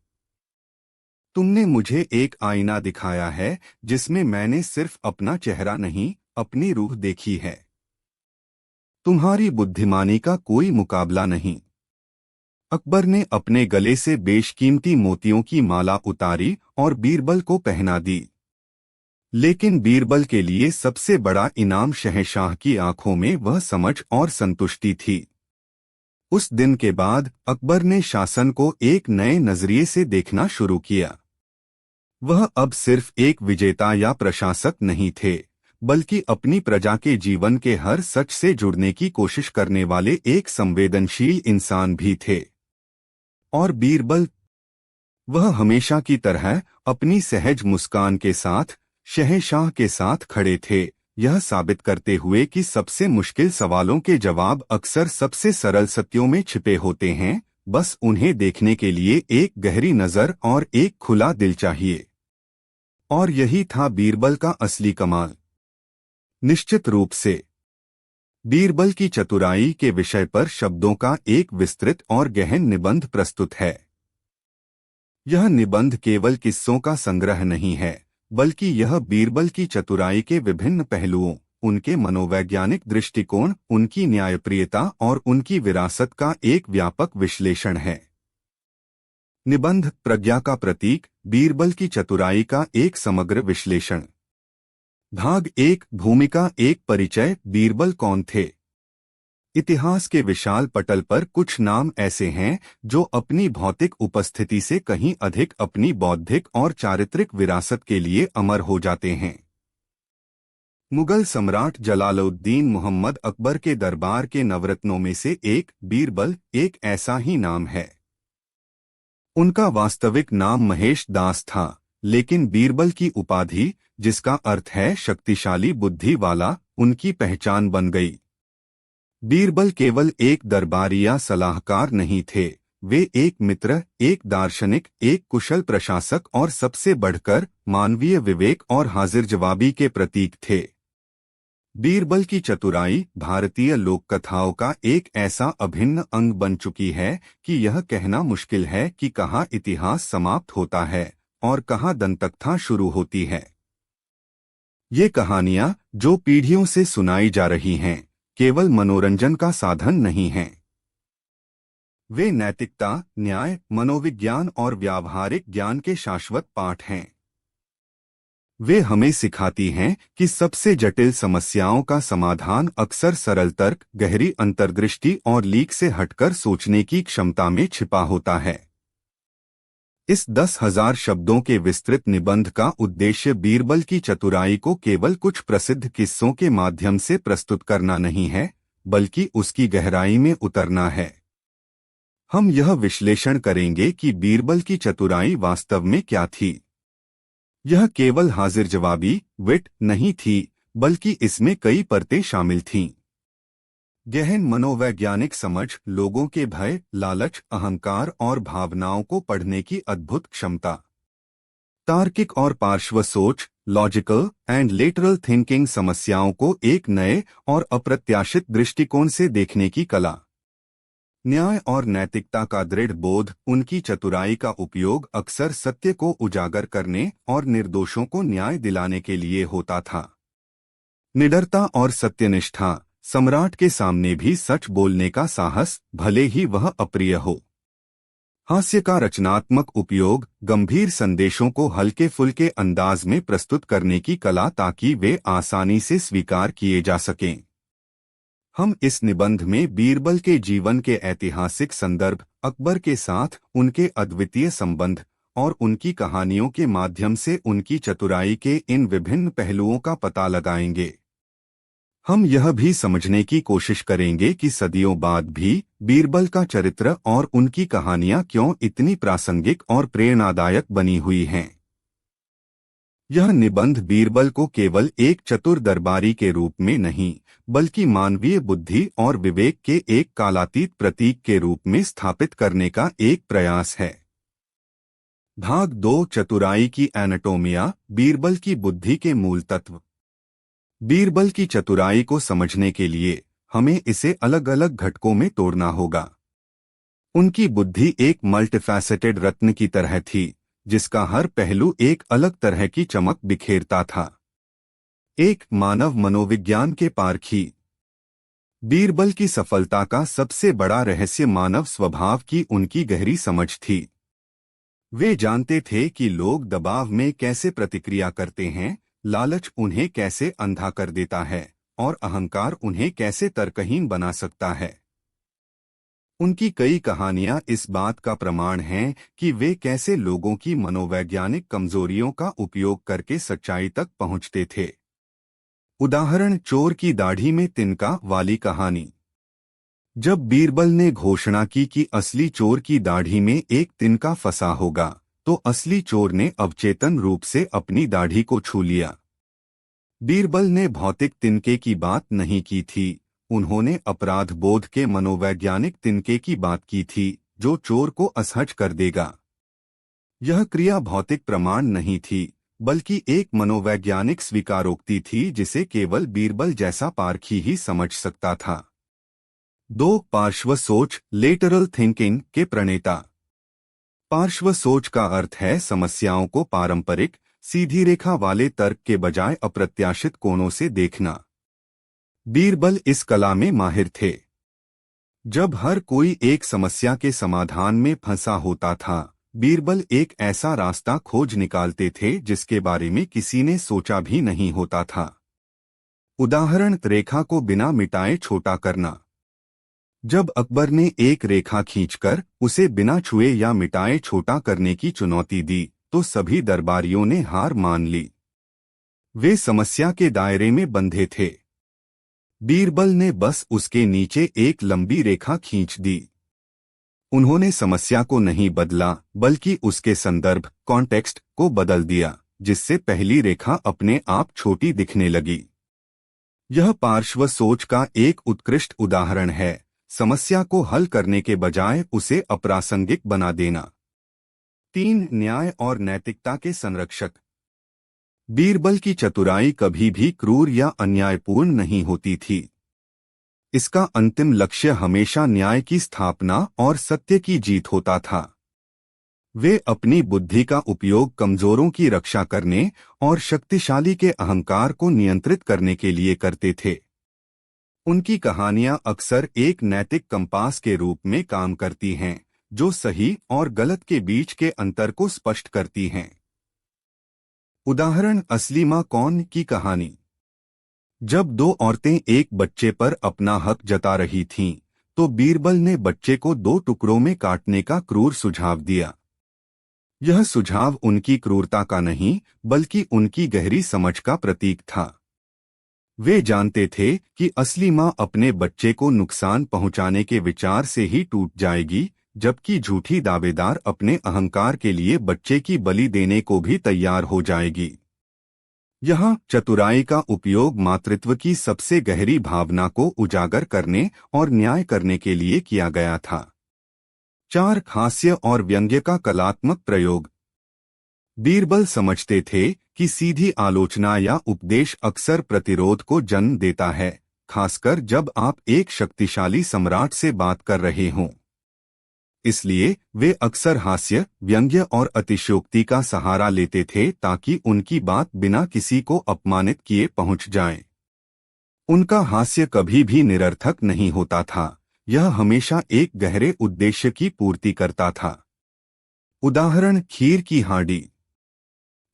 तुमने मुझे एक आईना दिखाया है जिसमें मैंने सिर्फ अपना चेहरा नहीं, अपनी रूह देखी है। तुम्हारी बुद्धिमानी का कोई मुकाबला नहीं। अकबर ने अपने गले से बेशकीमती मोतियों की माला उतारी और बीरबल को पहना दी। लेकिन बीरबल के लिए सबसे बड़ा इनाम शहंशाह की आंखों में वह समझ और संतुष्टि थी। उस दिन के बाद अकबर ने शासन को एक नए नजरिए से देखना शुरू किया। वह अब सिर्फ एक विजेता या प्रशासक नहीं थे, बल्कि अपनी प्रजा के जीवन के हर सच से जुड़ने की कोशिश करने वाले एक संवेदनशील इंसान भी थे। और बीरबल, वह हमेशा की तरह अपनी सहज मुस्कान के साथ शहंशाह के साथ खड़े थे, यह साबित करते हुए कि सबसे मुश्किल सवालों के जवाब अक्सर सबसे सरल सत्यों में छिपे होते हैं, बस उन्हें देखने के लिए एक गहरी नजर और एक खुला दिल चाहिए। और यही था बीरबल का असली कमाल। निश्चित रूप से बीरबल की चतुराई के विषय पर शब्दों का एक विस्तृत और गहन निबंध प्रस्तुत है। यह निबंध केवल किस्सों का संग्रह नहीं है, बल्कि यह बीरबल की चतुराई के विभिन्न पहलुओं, उनके मनोवैज्ञानिक दृष्टिकोण, उनकी न्यायप्रियता और उनकी विरासत का एक व्यापक विश्लेषण है। निबंध प्रज्ञा का प्रतीक, बीरबल की चतुराई का एक समग्र विश्लेषण। भाग 1, भूमिका 1, परिचय। बीरबल कौन थे? इतिहास के विशाल पटल पर कुछ नाम ऐसे हैं जो अपनी भौतिक उपस्थिति से कहीं अधिक अपनी बौद्धिक और चारित्रिक विरासत के लिए अमर हो जाते हैं। मुगल सम्राट जलालुद्दीन मोहम्मद अकबर के दरबार के नवरत्नों में से एक बीरबल एक ऐसा ही नाम है। उनका वास्तविक नाम महेश दास था, लेकिन बीरबल की उपाधि, जिसका अर्थ है शक्तिशाली बुद्धि वाला, उनकी पहचान बन गई। बीरबल केवल एक दरबारी या सलाहकार नहीं थे, वे एक मित्र, एक दार्शनिक, एक कुशल प्रशासक और सबसे बढ़कर मानवीय विवेक और हाजिर जवाबी के प्रतीक थे। बीरबल की चतुराई भारतीय लोक कथाओं का एक ऐसा अभिन्न अंग बन चुकी है कि यह कहना मुश्किल है कि कहाँ इतिहास समाप्त होता है और कहाँ दंतकथा शुरू होती है। ये कहानियाँ जो पीढ़ियों से सुनाई जा रही हैं, केवल मनोरंजन का साधन नहीं हैं। वे नैतिकता, न्याय, मनोविज्ञान और व्यावहारिक ज्ञान के शाश्वत पाठ हैं। वे हमें सिखाती हैं कि सबसे जटिल समस्याओं का समाधान अक्सर सरल तर्क, गहरी अंतर्दृष्टि और लीक से हटकर सोचने की क्षमता में छिपा होता है। इस 10,000 शब्दों के विस्तृत निबंध का उद्देश्य बीरबल की चतुराई को केवल कुछ प्रसिद्ध किस्सों के माध्यम से प्रस्तुत करना नहीं है, बल्कि उसकी गहराई में उतरना है। हम यह विश्लेषण करेंगे कि बीरबल की चतुराई वास्तव में क्या थी। यह केवल हाजिर जवाबी विट नहीं थी, बल्कि इसमें कई परतें शामिल थीं। गहन मनोवैज्ञानिक समझ, लोगों के भय, लालच, अहंकार और भावनाओं को पढ़ने की अद्भुत क्षमता। तार्किक और पार्श्व सोच, लॉजिकल एंड लेटरल थिंकिंग, समस्याओं को एक नए और अप्रत्याशित दृष्टिकोण से देखने की कला। न्याय और नैतिकता का दृढ़ बोध, उनकी चतुराई का उपयोग अक्सर सत्य को उजागर करने और निर्दोषों को न्याय दिलाने के लिए होता था। निडरता और सत्यनिष्ठा, सम्राट के सामने भी सच बोलने का साहस, भले ही वह अप्रिय हो। हास्य का रचनात्मक उपयोग, गंभीर संदेशों को हल्के फुल्के अंदाज में प्रस्तुत करने की कला ताकि वे आसानी से स्वीकार किए जा सकें। हम इस निबंध में बीरबल के जीवन के ऐतिहासिक संदर्भ, अकबर के साथ उनके अद्वितीय संबंध और उनकी कहानियों के माध्यम से उनकी चतुराई के इन विभिन्न पहलुओं का पता लगाएंगे। हम यह भी समझने की कोशिश करेंगे कि सदियों बाद भी बीरबल का चरित्र और उनकी कहानियां क्यों इतनी प्रासंगिक और प्रेरणादायक बनी हुई हैं। यह निबंध बीरबल को केवल एक चतुर दरबारी के रूप में नहीं, बल्कि मानवीय बुद्धि और विवेक के एक कालातीत प्रतीक के रूप में स्थापित करने का एक प्रयास है। भाग 2, चतुराई की एनाटोमिया, बीरबल की बुद्धि के मूल तत्व। बीरबल की चतुराई को समझने के लिए हमें इसे अलग अलग घटकों में तोड़ना होगा। उनकी बुद्धि एक मल्टीफैसेटेड रत्न की तरह थी, जिसका हर पहलू एक अलग तरह की चमक बिखेरता था। एक मानव मनोविज्ञान के पारखी। बीरबल की सफलता का सबसे बड़ा रहस्य मानव स्वभाव की उनकी गहरी समझ थी। वे जानते थे कि लोग दबाव में कैसे प्रतिक्रिया करते हैं, लालच उन्हें कैसे अंधा कर देता है और अहंकार उन्हें कैसे तर्कहीन बना सकता है। उनकी कई कहानियां इस बात का प्रमाण हैं कि वे कैसे लोगों की मनोवैज्ञानिक कमजोरियों का उपयोग करके सच्चाई तक पहुंचते थे। उदाहरण, चोर की दाढ़ी में तिनका वाली कहानी। जब बीरबल ने घोषणा की कि असली चोर की दाढ़ी में एक तिनका फंसा होगा, तो असली चोर ने अवचेतन रूप से अपनी दाढ़ी को छू लिया। बीरबल ने भौतिक तिनके की बात नहीं की थी, उन्होंने अपराध बोध के मनोवैज्ञानिक तिनके की बात की थी, जो चोर को असहज कर देगा। यह क्रिया भौतिक प्रमाण नहीं थी, बल्कि एक मनोवैज्ञानिक स्वीकारोक्ति थी जिसे केवल बीरबल जैसा पारखी ही समझ सकता था। दो पार्श्व सोच, लेटरल थिंकिंग के प्रणेता। पार्श्व सोच का अर्थ है समस्याओं को पारंपरिक सीधी रेखा वाले तर्क के बजाय अप्रत्याशित कोणों से देखना। बीरबल इस कला में माहिर थे। जब हर कोई एक समस्या के समाधान में फंसा होता था, बीरबल एक ऐसा रास्ता खोज निकालते थे जिसके बारे में किसी ने सोचा भी नहीं होता था। उदाहरण, रेखा को बिना मिटाए छोटा करना। जब अकबर ने एक रेखा खींचकर उसे बिना छुए या मिटाए छोटा करने की चुनौती दी तो सभी दरबारियों ने हार मान ली। वे समस्या के दायरे में बंधे थे। बीरबल ने बस उसके नीचे एक लंबी रेखा खींच दी। उन्होंने समस्या को नहीं बदला बल्कि उसके संदर्भ कॉन्टेक्स्ट को बदल दिया, जिससे पहली रेखा अपने आप छोटी दिखने लगी। यह पार्श्व सोच का एक उत्कृष्ट उदाहरण है, समस्या को हल करने के बजाय उसे अप्रासंगिक बना देना। 3. न्याय और नैतिकता के संरक्षक। बीरबल की चतुराई कभी भी क्रूर या अन्यायपूर्ण नहीं होती थी। इसका अंतिम लक्ष्य हमेशा न्याय की स्थापना और सत्य की जीत होता था। वे अपनी बुद्धि का उपयोग कमजोरों की रक्षा करने और शक्तिशाली के अहंकार को नियंत्रित करने के लिए करते थे। उनकी कहानियां अक्सर एक नैतिक कंपास के रूप में काम करती हैं, जो सही और गलत के बीच के अंतर को स्पष्ट करती हैं। उदाहरण, असली मां कौन की कहानी। जब दो औरतें एक बच्चे पर अपना हक जता रही थीं, तो बीरबल ने बच्चे को 2 टुकड़ों में काटने का क्रूर सुझाव दिया। यह सुझाव उनकी क्रूरता का नहीं, बल्कि उनकी गहरी समझ का प्रतीक था। वे जानते थे कि असली मां अपने बच्चे को नुकसान पहुंचाने के विचार से ही टूट जाएगी, जबकि झूठी दावेदार अपने अहंकार के लिए बच्चे की बलि देने को भी तैयार हो जाएगी। यहाँ चतुराई का उपयोग मातृत्व की सबसे गहरी भावना को उजागर करने और न्याय करने के लिए किया गया था। 4. हास्य और व्यंग्य का कलात्मक प्रयोग। बीरबल समझते थे कि सीधी आलोचना या उपदेश अक्सर प्रतिरोध को जन्म देता है, खासकर जब आप एक शक्तिशाली सम्राट से बात कर रहे हों। इसलिए वे अक्सर हास्य, व्यंग्य और अतिशयोक्ति का सहारा लेते थे ताकि उनकी बात बिना किसी को अपमानित किए पहुंच जाए। उनका हास्य कभी भी निरर्थक नहीं होता था, यह हमेशा एक गहरे उद्देश्य की पूर्ति करता था। उदाहरण, खीर की हांडी।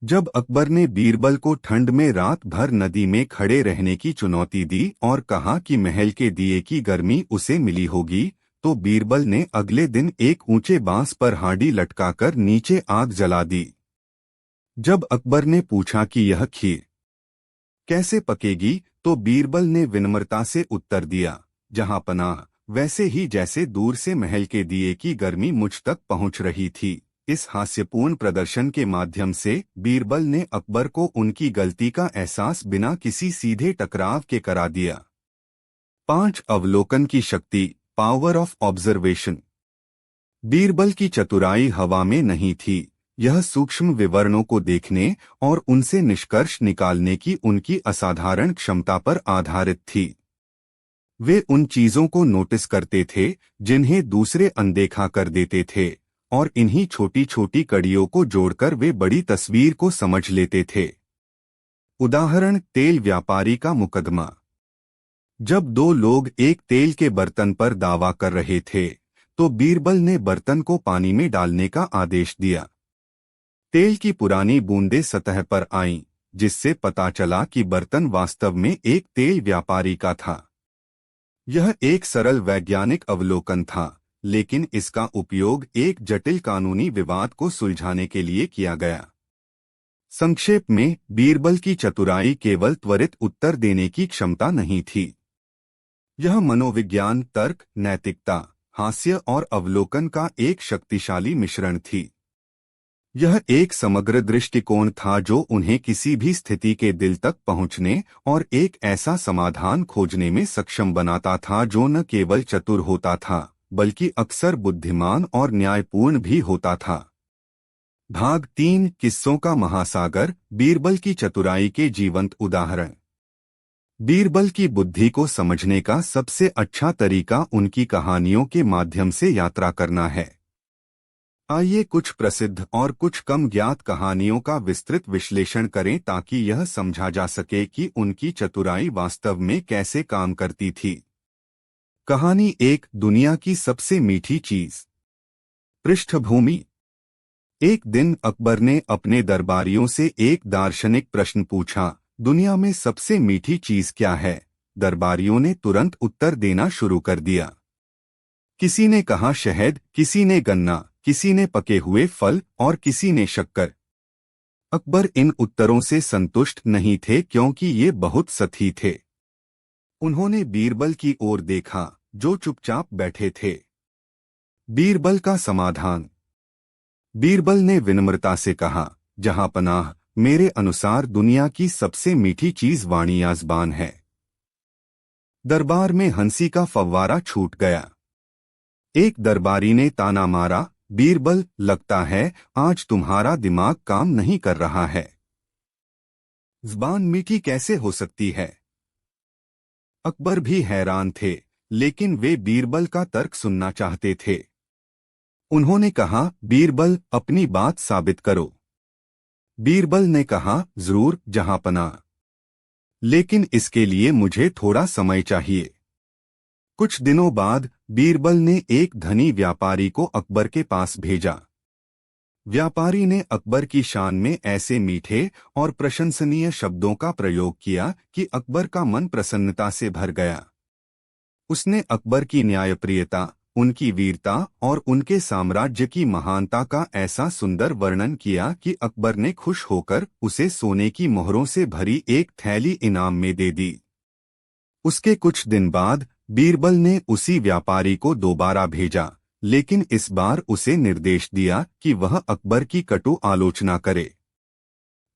जब अकबर ने बीरबल को ठंड में रात भर नदी में खड़े रहने की चुनौती दी और कहा कि महल के दिए की गर्मी उसे मिली होगी, तो बीरबल ने अगले दिन एक ऊंचे बांस पर हांडी लटकाकर नीचे आग जला दी। जब अकबर ने पूछा कि यह खीर कैसे पकेगी, तो बीरबल ने विनम्रता से उत्तर दिया, जहां पनाह, वैसे ही जैसे दूर से महल के दिए की गर्मी मुझ तक पहुंच रही थी। इस हास्यपूर्ण प्रदर्शन के माध्यम से बीरबल ने अकबर को उनकी गलती का एहसास बिना किसी सीधे टकराव के करा दिया। 5. अवलोकन की शक्ति, पावर ऑफ ऑब्जर्वेशन। बीरबल की चतुराई हवा में नहीं थी, यह सूक्ष्म विवरणों को देखने और उनसे निष्कर्ष निकालने की उनकी असाधारण क्षमता पर आधारित थी। वे उन चीजों को नोटिस करते थे जिन्हें दूसरे अनदेखा कर देते थे, और इन्हीं छोटी छोटी कड़ियों को जोड़कर वे बड़ी तस्वीर को समझ लेते थे। उदाहरण, तेल व्यापारी का मुकदमा। जब 2 लोग एक तेल के बर्तन पर दावा कर रहे थे, तो बीरबल ने बर्तन को पानी में डालने का आदेश दिया। तेल की पुरानी बूंदें सतह पर आईं, जिससे पता चला कि बर्तन वास्तव में एक तेल व्यापारी का था। यह एक सरल वैज्ञानिक अवलोकन था, लेकिन इसका उपयोग एक जटिल कानूनी विवाद को सुलझाने के लिए किया गया। संक्षेप में, बीरबल की चतुराई केवल त्वरित उत्तर देने की क्षमता नहीं थी। यह मनोविज्ञान, तर्क, नैतिकता, हास्य और अवलोकन का एक शक्तिशाली मिश्रण थी। यह एक समग्र दृष्टिकोण था जो उन्हें किसी भी स्थिति के दिल तक पहुंचने और एक ऐसा समाधान खोजने में सक्षम बनाता था जो न केवल चतुर होता था, बल्कि अक्सर बुद्धिमान और न्यायपूर्ण भी होता था। भाग 3 किस्सों का महासागर, बीरबल की चतुराई के जीवंत उदाहरण। बीरबल की बुद्धि को समझने का सबसे अच्छा तरीका उनकी कहानियों के माध्यम से यात्रा करना है। आइए कुछ प्रसिद्ध और कुछ कम ज्ञात कहानियों का विस्तृत विश्लेषण करें ताकि यह समझा जा सके कि उनकी चतुराई वास्तव में कैसे काम करती थी। कहानी 1, दुनिया की सबसे मीठी चीज। पृष्ठभूमि। एक दिन अकबर ने अपने दरबारियों से एक दार्शनिक प्रश्न पूछा, दुनिया में सबसे मीठी चीज क्या है? दरबारियों ने तुरंत उत्तर देना शुरू कर दिया। किसी ने कहा शहद, किसी ने गन्ना, किसी ने पके हुए फल और किसी ने शक्कर। अकबर इन उत्तरों से संतुष्ट नहीं थे क्योंकि ये बहुत सही थे। उन्होंने बीरबल की ओर देखा, जो चुपचाप बैठे थे। बीरबल का समाधान। बीरबल ने विनम्रता से कहा, जहां पनाह, मेरे अनुसार दुनिया की सबसे मीठी चीज वाणी या ज़बान है। दरबार में हंसी का फव्वारा छूट गया। एक दरबारी ने ताना मारा, बीरबल, लगता है आज तुम्हारा दिमाग काम नहीं कर रहा है। ज़बान मीठी कैसे हो सकती है? अकबर भी हैरान थे, लेकिन वे बीरबल का तर्क सुनना चाहते थे। उन्होंने कहा, बीरबल, अपनी बात साबित करो। बीरबल ने कहा, जरूर जहांपना, लेकिन इसके लिए मुझे थोड़ा समय चाहिए। कुछ दिनों बाद बीरबल ने एक धनी व्यापारी को अकबर के पास भेजा। व्यापारी ने अकबर की शान में ऐसे मीठे और प्रशंसनीय शब्दों का प्रयोग किया कि अकबर का मन प्रसन्नता से भर गया। उसने अकबर की न्यायप्रियता, उनकी वीरता और उनके साम्राज्य की महानता का ऐसा सुंदर वर्णन किया कि अकबर ने खुश होकर उसे सोने की मोहरों से भरी एक थैली इनाम में दे दी। उसके कुछ दिन बाद बीरबल ने उसी व्यापारी को दोबारा भेजा, लेकिन इस बार उसे निर्देश दिया कि वह अकबर की कटु आलोचना करे।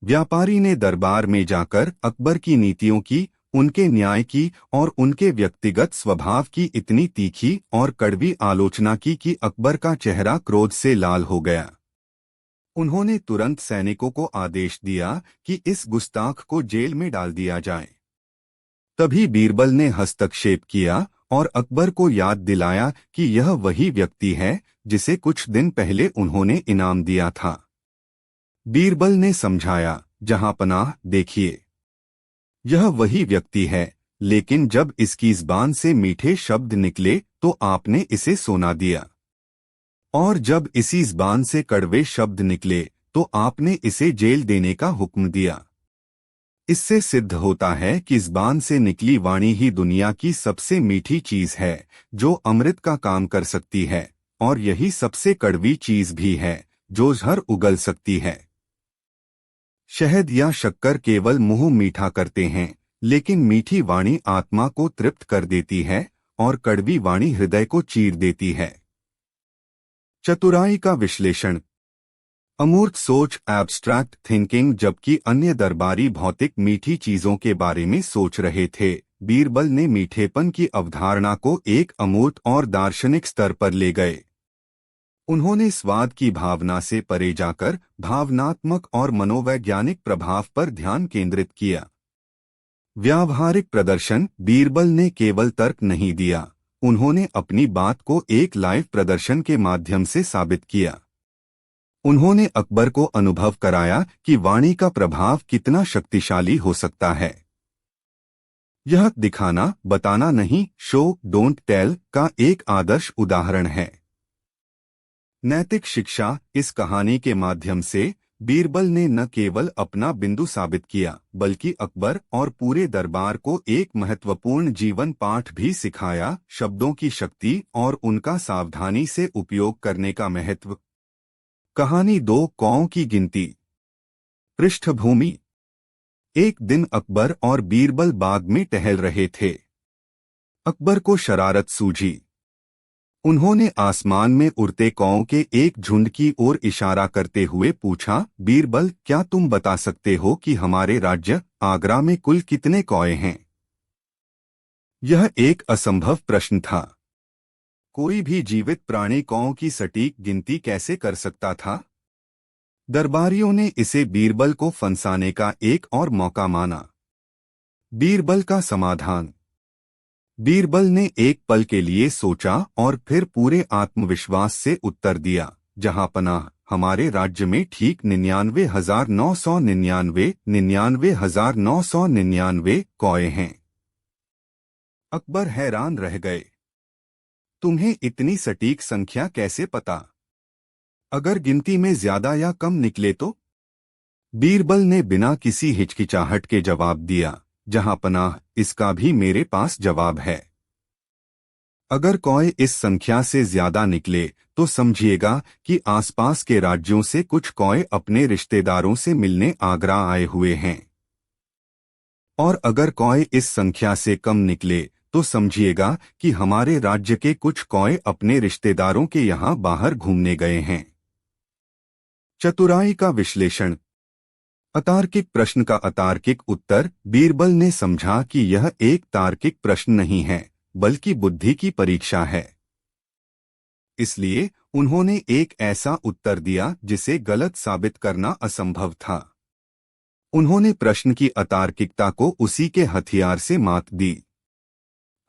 व्यापारी ने दरबार में जाकर अकबर की नीतियों की, उनके न्याय की और उनके व्यक्तिगत स्वभाव की इतनी तीखी और कड़वी आलोचना की कि अकबर का चेहरा क्रोध से लाल हो गया। उन्होंने तुरंत सैनिकों को आदेश दिया कि इस गुस्ताख को जेल में डाल दिया जाए। तभी बीरबल ने हस्तक्षेप किया और अकबर को याद दिलाया कि यह वही व्यक्ति है जिसे कुछ दिन पहले उन्होंने इनाम दिया था। बीरबल ने समझाया, जहांपनाह, देखिए, यह वही व्यक्ति है, लेकिन जब इसकी ज़बान से मीठे शब्द निकले तो आपने इसे सोना दिया, और जब इसी ज़बान से कड़वे शब्द निकले तो आपने इसे जेल देने का हुक्म दिया। इससे सिद्ध होता है कि ज़बान से निकली वाणी ही दुनिया की सबसे मीठी चीज है, जो अमृत का काम कर सकती है, और यही सबसे कड़वी चीज भी है, जो जहर उगल सकती है। शहद या शक्कर केवल मुंह मीठा करते हैं, लेकिन मीठी वाणी आत्मा को तृप्त कर देती है और कड़वी वाणी हृदय को चीर देती है। चतुराई का विश्लेषण। अमूर्त सोच, एब्स्ट्रैक्ट थिंकिंग। जबकि अन्य दरबारी भौतिक मीठी चीजों के बारे में सोच रहे थे, बीरबल ने मीठेपन की अवधारणा को एक अमूर्त और दार्शनिक स्तर पर ले गए। उन्होंने स्वाद की भावना से परे जाकर भावनात्मक और मनोवैज्ञानिक प्रभाव पर ध्यान केंद्रित किया। व्यावहारिक प्रदर्शन। बीरबल ने केवल तर्क नहीं दिया, उन्होंने अपनी बात को एक लाइव प्रदर्शन के माध्यम से साबित किया। उन्होंने अकबर को अनुभव कराया कि वाणी का प्रभाव कितना शक्तिशाली हो सकता है। यह दिखाना, बताना नहीं, शो डोंट टेल का एक आदर्श उदाहरण है। नैतिक शिक्षा। इस कहानी के माध्यम से बीरबल ने न केवल अपना बिंदु साबित किया, बल्कि अकबर और पूरे दरबार को एक महत्वपूर्ण जीवन पाठ भी सिखाया, शब्दों की शक्ति और उनका सावधानी से उपयोग करने का महत्व। कहानी 2, कौओं की गिनती। पृष्ठभूमि। एक दिन अकबर और बीरबल बाग में टहल रहे थे। अकबर को शरारत सूझी। उन्होंने आसमान में उड़ते कौओं के एक झुंड की ओर इशारा करते हुए पूछा, बीरबल, क्या तुम बता सकते हो कि हमारे राज्य आगरा में कुल कितने कौए हैं? यह एक असंभव प्रश्न था। कोई भी जीवित प्राणी कौओं की सटीक गिनती कैसे कर सकता था? दरबारियों ने इसे बीरबल को फंसाने का एक और मौका माना। बीरबल का समाधान। बीरबल ने एक पल के लिए सोचा और फिर पूरे आत्मविश्वास से उत्तर दिया, जहां पनाह, हमारे राज्य में ठीक 99,999 कौए हैं। अकबर हैरान रह गए। तुम्हें इतनी सटीक संख्या कैसे पता? अगर गिनती में ज्यादा या कम निकले तो? बीरबल ने बिना किसी हिचकिचाहट के जवाब दिया, जहां पनाह, इसका भी मेरे पास जवाब है। अगर कौए इस संख्या से ज्यादा निकले तो समझिएगा कि आसपास के राज्यों से कुछ कौए अपने रिश्तेदारों से मिलने आगरा आए हुए हैं। और अगर कौए इस संख्या से कम निकले तो समझिएगा कि हमारे राज्य के कुछ कौए अपने रिश्तेदारों के यहाँ बाहर घूमने गए हैं। चतुराई का विश्लेषण। अतार्किक प्रश्न का अतार्किक उत्तर। बीरबल ने समझा कि यह एक तार्किक प्रश्न नहीं है, बल्कि बुद्धि की परीक्षा है। इसलिए उन्होंने एक ऐसा उत्तर दिया जिसे गलत साबित करना असंभव था। उन्होंने प्रश्न की अतार्किकता को उसी के हथियार से मात दी।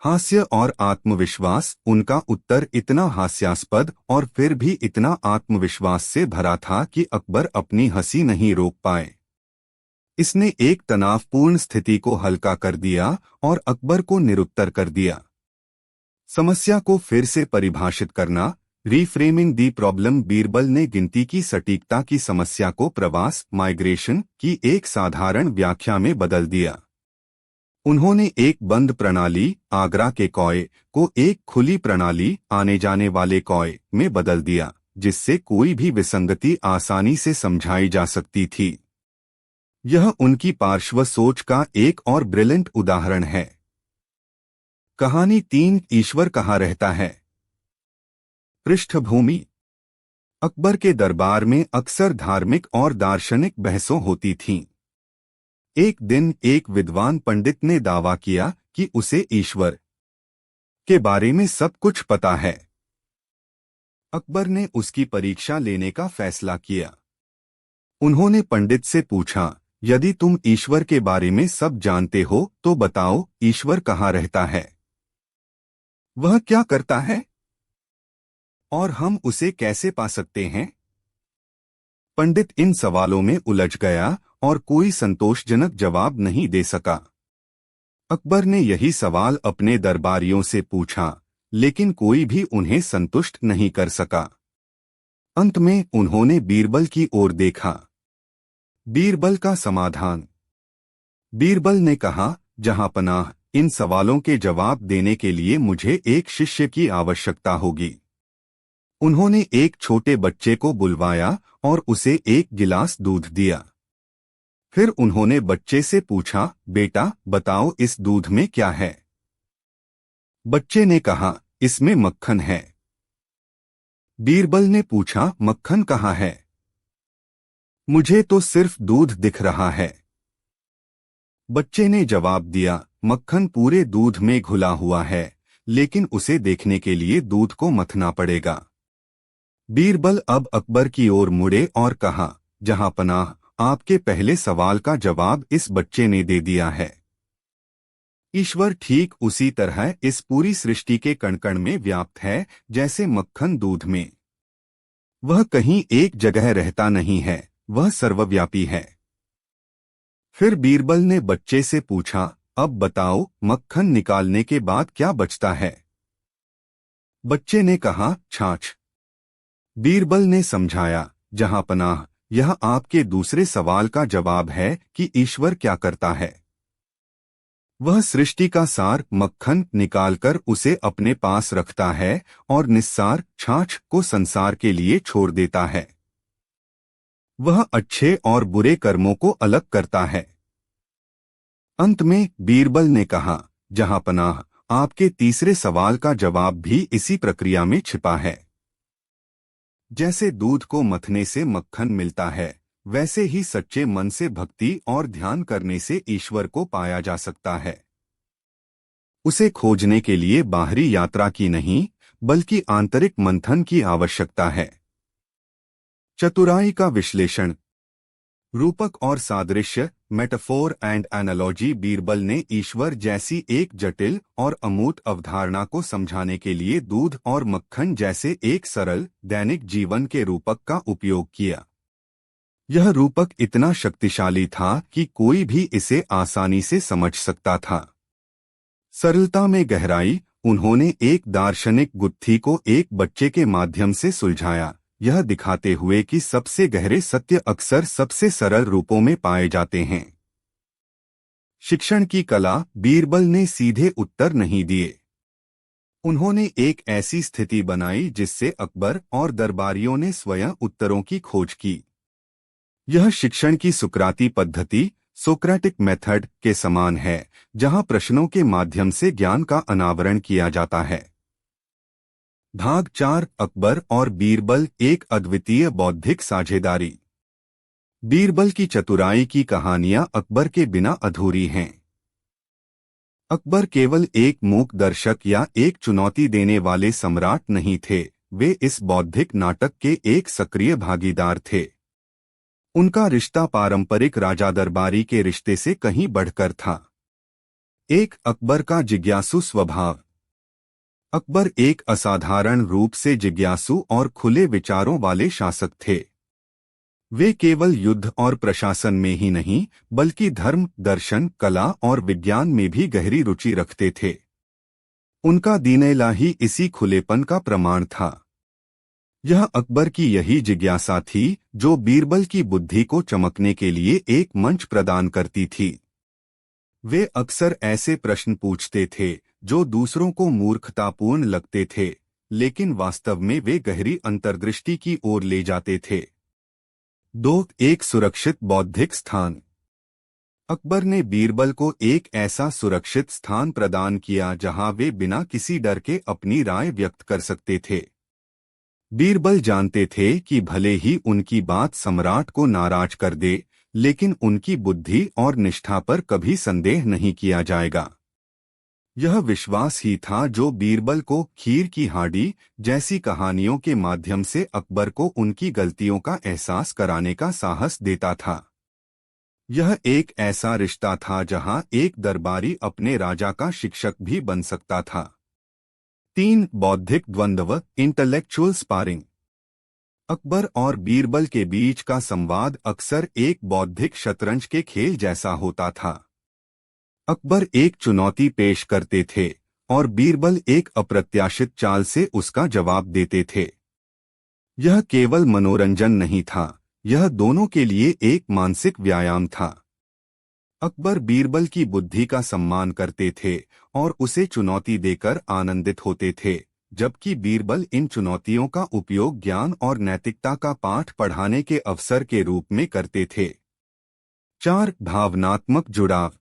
हास्य और आत्मविश्वास। उनका उत्तर इतना हास्यास्पद और फिर भी इतना आत्मविश्वास से भरा था कि अकबर अपनी हंसी नहीं रोक पाए। इसने एक तनावपूर्ण स्थिति को हल्का कर दिया और अकबर को निरुत्तर कर दिया। समस्या को फिर से परिभाषित करना। रीफ्रेमिंग दी प्रॉब्लम। बीरबल ने गिनती की सटीकता की समस्या को प्रवास, माइग्रेशन की एक साधारण व्याख्या में बदल दिया। उन्होंने एक बंद प्रणाली, आगरा के कौए, को एक खुली प्रणाली, आने जाने वाले कौए, में बदल दिया, जिससे कोई भी विसंगति आसानी से समझाई जा सकती थी। यह उनकी पार्श्व सोच का एक और ब्रिलियंट उदाहरण है। कहानी 3। ईश्वर कहाँ रहता है? पृष्ठभूमि। अकबर के दरबार में अक्सर धार्मिक और दार्शनिक बहसों होती थीं। एक दिन एक विद्वान पंडित ने दावा किया कि उसे ईश्वर के बारे में सब कुछ पता है। अकबर ने उसकी परीक्षा लेने का फैसला किया। उन्होंने पंडित से पूछा, यदि तुम ईश्वर के बारे में सब जानते हो तो बताओ, ईश्वर कहाँ रहता है? वह क्या करता है? और हम उसे कैसे पा सकते हैं? पंडित इन सवालों में उलझ गया और कोई संतोषजनक जवाब नहीं दे सका। अकबर ने यही सवाल अपने दरबारियों से पूछा, लेकिन कोई भी उन्हें संतुष्ट नहीं कर सका। अंत में उन्होंने बीरबल की ओर देखा। बीरबल का समाधान। बीरबल ने कहा, जहां पनाह, इन सवालों के जवाब देने के लिए मुझे एक शिष्य की आवश्यकता होगी। उन्होंने एक छोटे बच्चे को बुलवाया और उसे एक गिलास दूध दिया। फिर उन्होंने बच्चे से पूछा, बेटा बताओ, इस दूध में क्या है? बच्चे ने कहा, इसमें मक्खन है। बीरबल ने पूछा, मक्खन कहाँ है? मुझे तो सिर्फ दूध दिख रहा है। बच्चे ने जवाब दिया, मक्खन पूरे दूध में घुला हुआ है, लेकिन उसे देखने के लिए दूध को मथना पड़ेगा। बीरबल अब अकबर की ओर मुड़े और कहा, जहां पनाह, आपके पहले सवाल का जवाब इस बच्चे ने दे दिया है। ईश्वर ठीक उसी तरह इस पूरी सृष्टि के कण-कण में व्याप्त है, जैसे मक्खन दूध में। वह कहीं एक जगह रहता नहीं है, वह सर्वव्यापी है। फिर बीरबल ने बच्चे से पूछा, अब बताओ, मक्खन निकालने के बाद क्या बचता है? बच्चे ने कहा, छाछ। बीरबल ने समझाया, जहां पनाह, यह आपके दूसरे सवाल का जवाब है कि ईश्वर क्या करता है। वह सृष्टि का सार, मक्खन, निकालकर उसे अपने पास रखता है और निस्सार, छाछ, को संसार के लिए छोड़ देता है। वह अच्छे और बुरे कर्मों को अलग करता है। अंत में बीरबल ने कहा, जहां पनाह, आपके तीसरे सवाल का जवाब भी इसी प्रक्रिया में छिपा है। जैसे दूध को मथने से मक्खन मिलता है, वैसे ही सच्चे मन से भक्ति और ध्यान करने से ईश्वर को पाया जा सकता है। उसे खोजने के लिए बाहरी यात्रा की नहीं, बल्कि आंतरिक मंथन की आवश्यकता है। चतुराई का विश्लेषण। रूपक और सादृश्य, मेटाफोर एंड एनालॉजी। बीरबल ने ईश्वर जैसी एक जटिल और अमूर्त अवधारणा को समझाने के लिए दूध और मक्खन जैसे एक सरल दैनिक जीवन के रूपक का उपयोग किया। यह रूपक इतना शक्तिशाली था कि कोई भी इसे आसानी से समझ सकता था। सरलता में गहराई। उन्होंने एक दार्शनिक गुत्थी को एक बच्चे के माध्यम से सुलझाया, यह दिखाते हुए कि सबसे गहरे सत्य अक्सर सबसे सरल रूपों में पाए जाते हैं। शिक्षण की कला। बीरबल ने सीधे उत्तर नहीं दिए। उन्होंने एक ऐसी स्थिति बनाई जिससे अकबर और दरबारियों ने स्वयं उत्तरों की खोज की। यह शिक्षण की सुकराती पद्धति, सोक्रेटिक मेथड के समान है, जहां प्रश्नों के माध्यम से ज्ञान का अनावरण किया जाता है। भाग 4। अकबर और बीरबल, एक अद्वितीय बौद्धिक साझेदारी। बीरबल की चतुराई की कहानियां अकबर के बिना अधूरी हैं। अकबर केवल एक मूक दर्शक या एक चुनौती देने वाले सम्राट नहीं थे, वे इस बौद्धिक नाटक के एक सक्रिय भागीदार थे। उनका रिश्ता पारंपरिक राजा दरबारी के रिश्ते से कहीं बढ़कर था। एक, अकबर का जिज्ञासु स्वभाव। अकबर एक असाधारण रूप से जिज्ञासु और खुले विचारों वाले शासक थे। वे केवल युद्ध और प्रशासन में ही नहीं, बल्कि धर्म, दर्शन, कला और विज्ञान में भी गहरी रुचि रखते थे। उनका दीन-ए-इलाही इसी खुलेपन का प्रमाण था। यह अकबर की यही जिज्ञासा थी जो बीरबल की बुद्धि को चमकने के लिए एक मंच प्रदान करती थी। वे अक्सर ऐसे प्रश्न पूछते थे जो दूसरों को मूर्खतापूर्ण लगते थे, लेकिन वास्तव में वे गहरी अंतर्दृष्टि की ओर ले जाते थे। 2, एक सुरक्षित बौद्धिक स्थान। अकबर ने बीरबल को एक ऐसा सुरक्षित स्थान प्रदान किया जहां वे बिना किसी डर के अपनी राय व्यक्त कर सकते थे। बीरबल जानते थे कि भले ही उनकी बात सम्राट को नाराज कर दे, लेकिन उनकी बुद्धि और निष्ठा पर कभी संदेह नहीं किया जाएगा। यह विश्वास ही था जो बीरबल को खीर की हांडी जैसी कहानियों के माध्यम से अकबर को उनकी गलतियों का एहसास कराने का साहस देता था। यह एक ऐसा रिश्ता था जहां एक दरबारी अपने राजा का शिक्षक भी बन सकता था। 3, बौद्धिक द्वंद्व, इंटेलेक्चुअल स्पारिंग। अकबर और बीरबल के बीच का संवाद अक्सर एक बौद्धिक शतरंज के खेल जैसा होता था। अकबर एक चुनौती पेश करते थे और बीरबल एक अप्रत्याशित चाल से उसका जवाब देते थे। यह केवल मनोरंजन नहीं था, यह दोनों के लिए एक मानसिक व्यायाम था। अकबर बीरबल की बुद्धि का सम्मान करते थे और उसे चुनौती देकर आनंदित होते थे, जबकि बीरबल इन चुनौतियों का उपयोग ज्ञान और नैतिकता का पाठ पढ़ाने के अवसर के रूप में करते थे। 4, भावनात्मक जुड़ाव।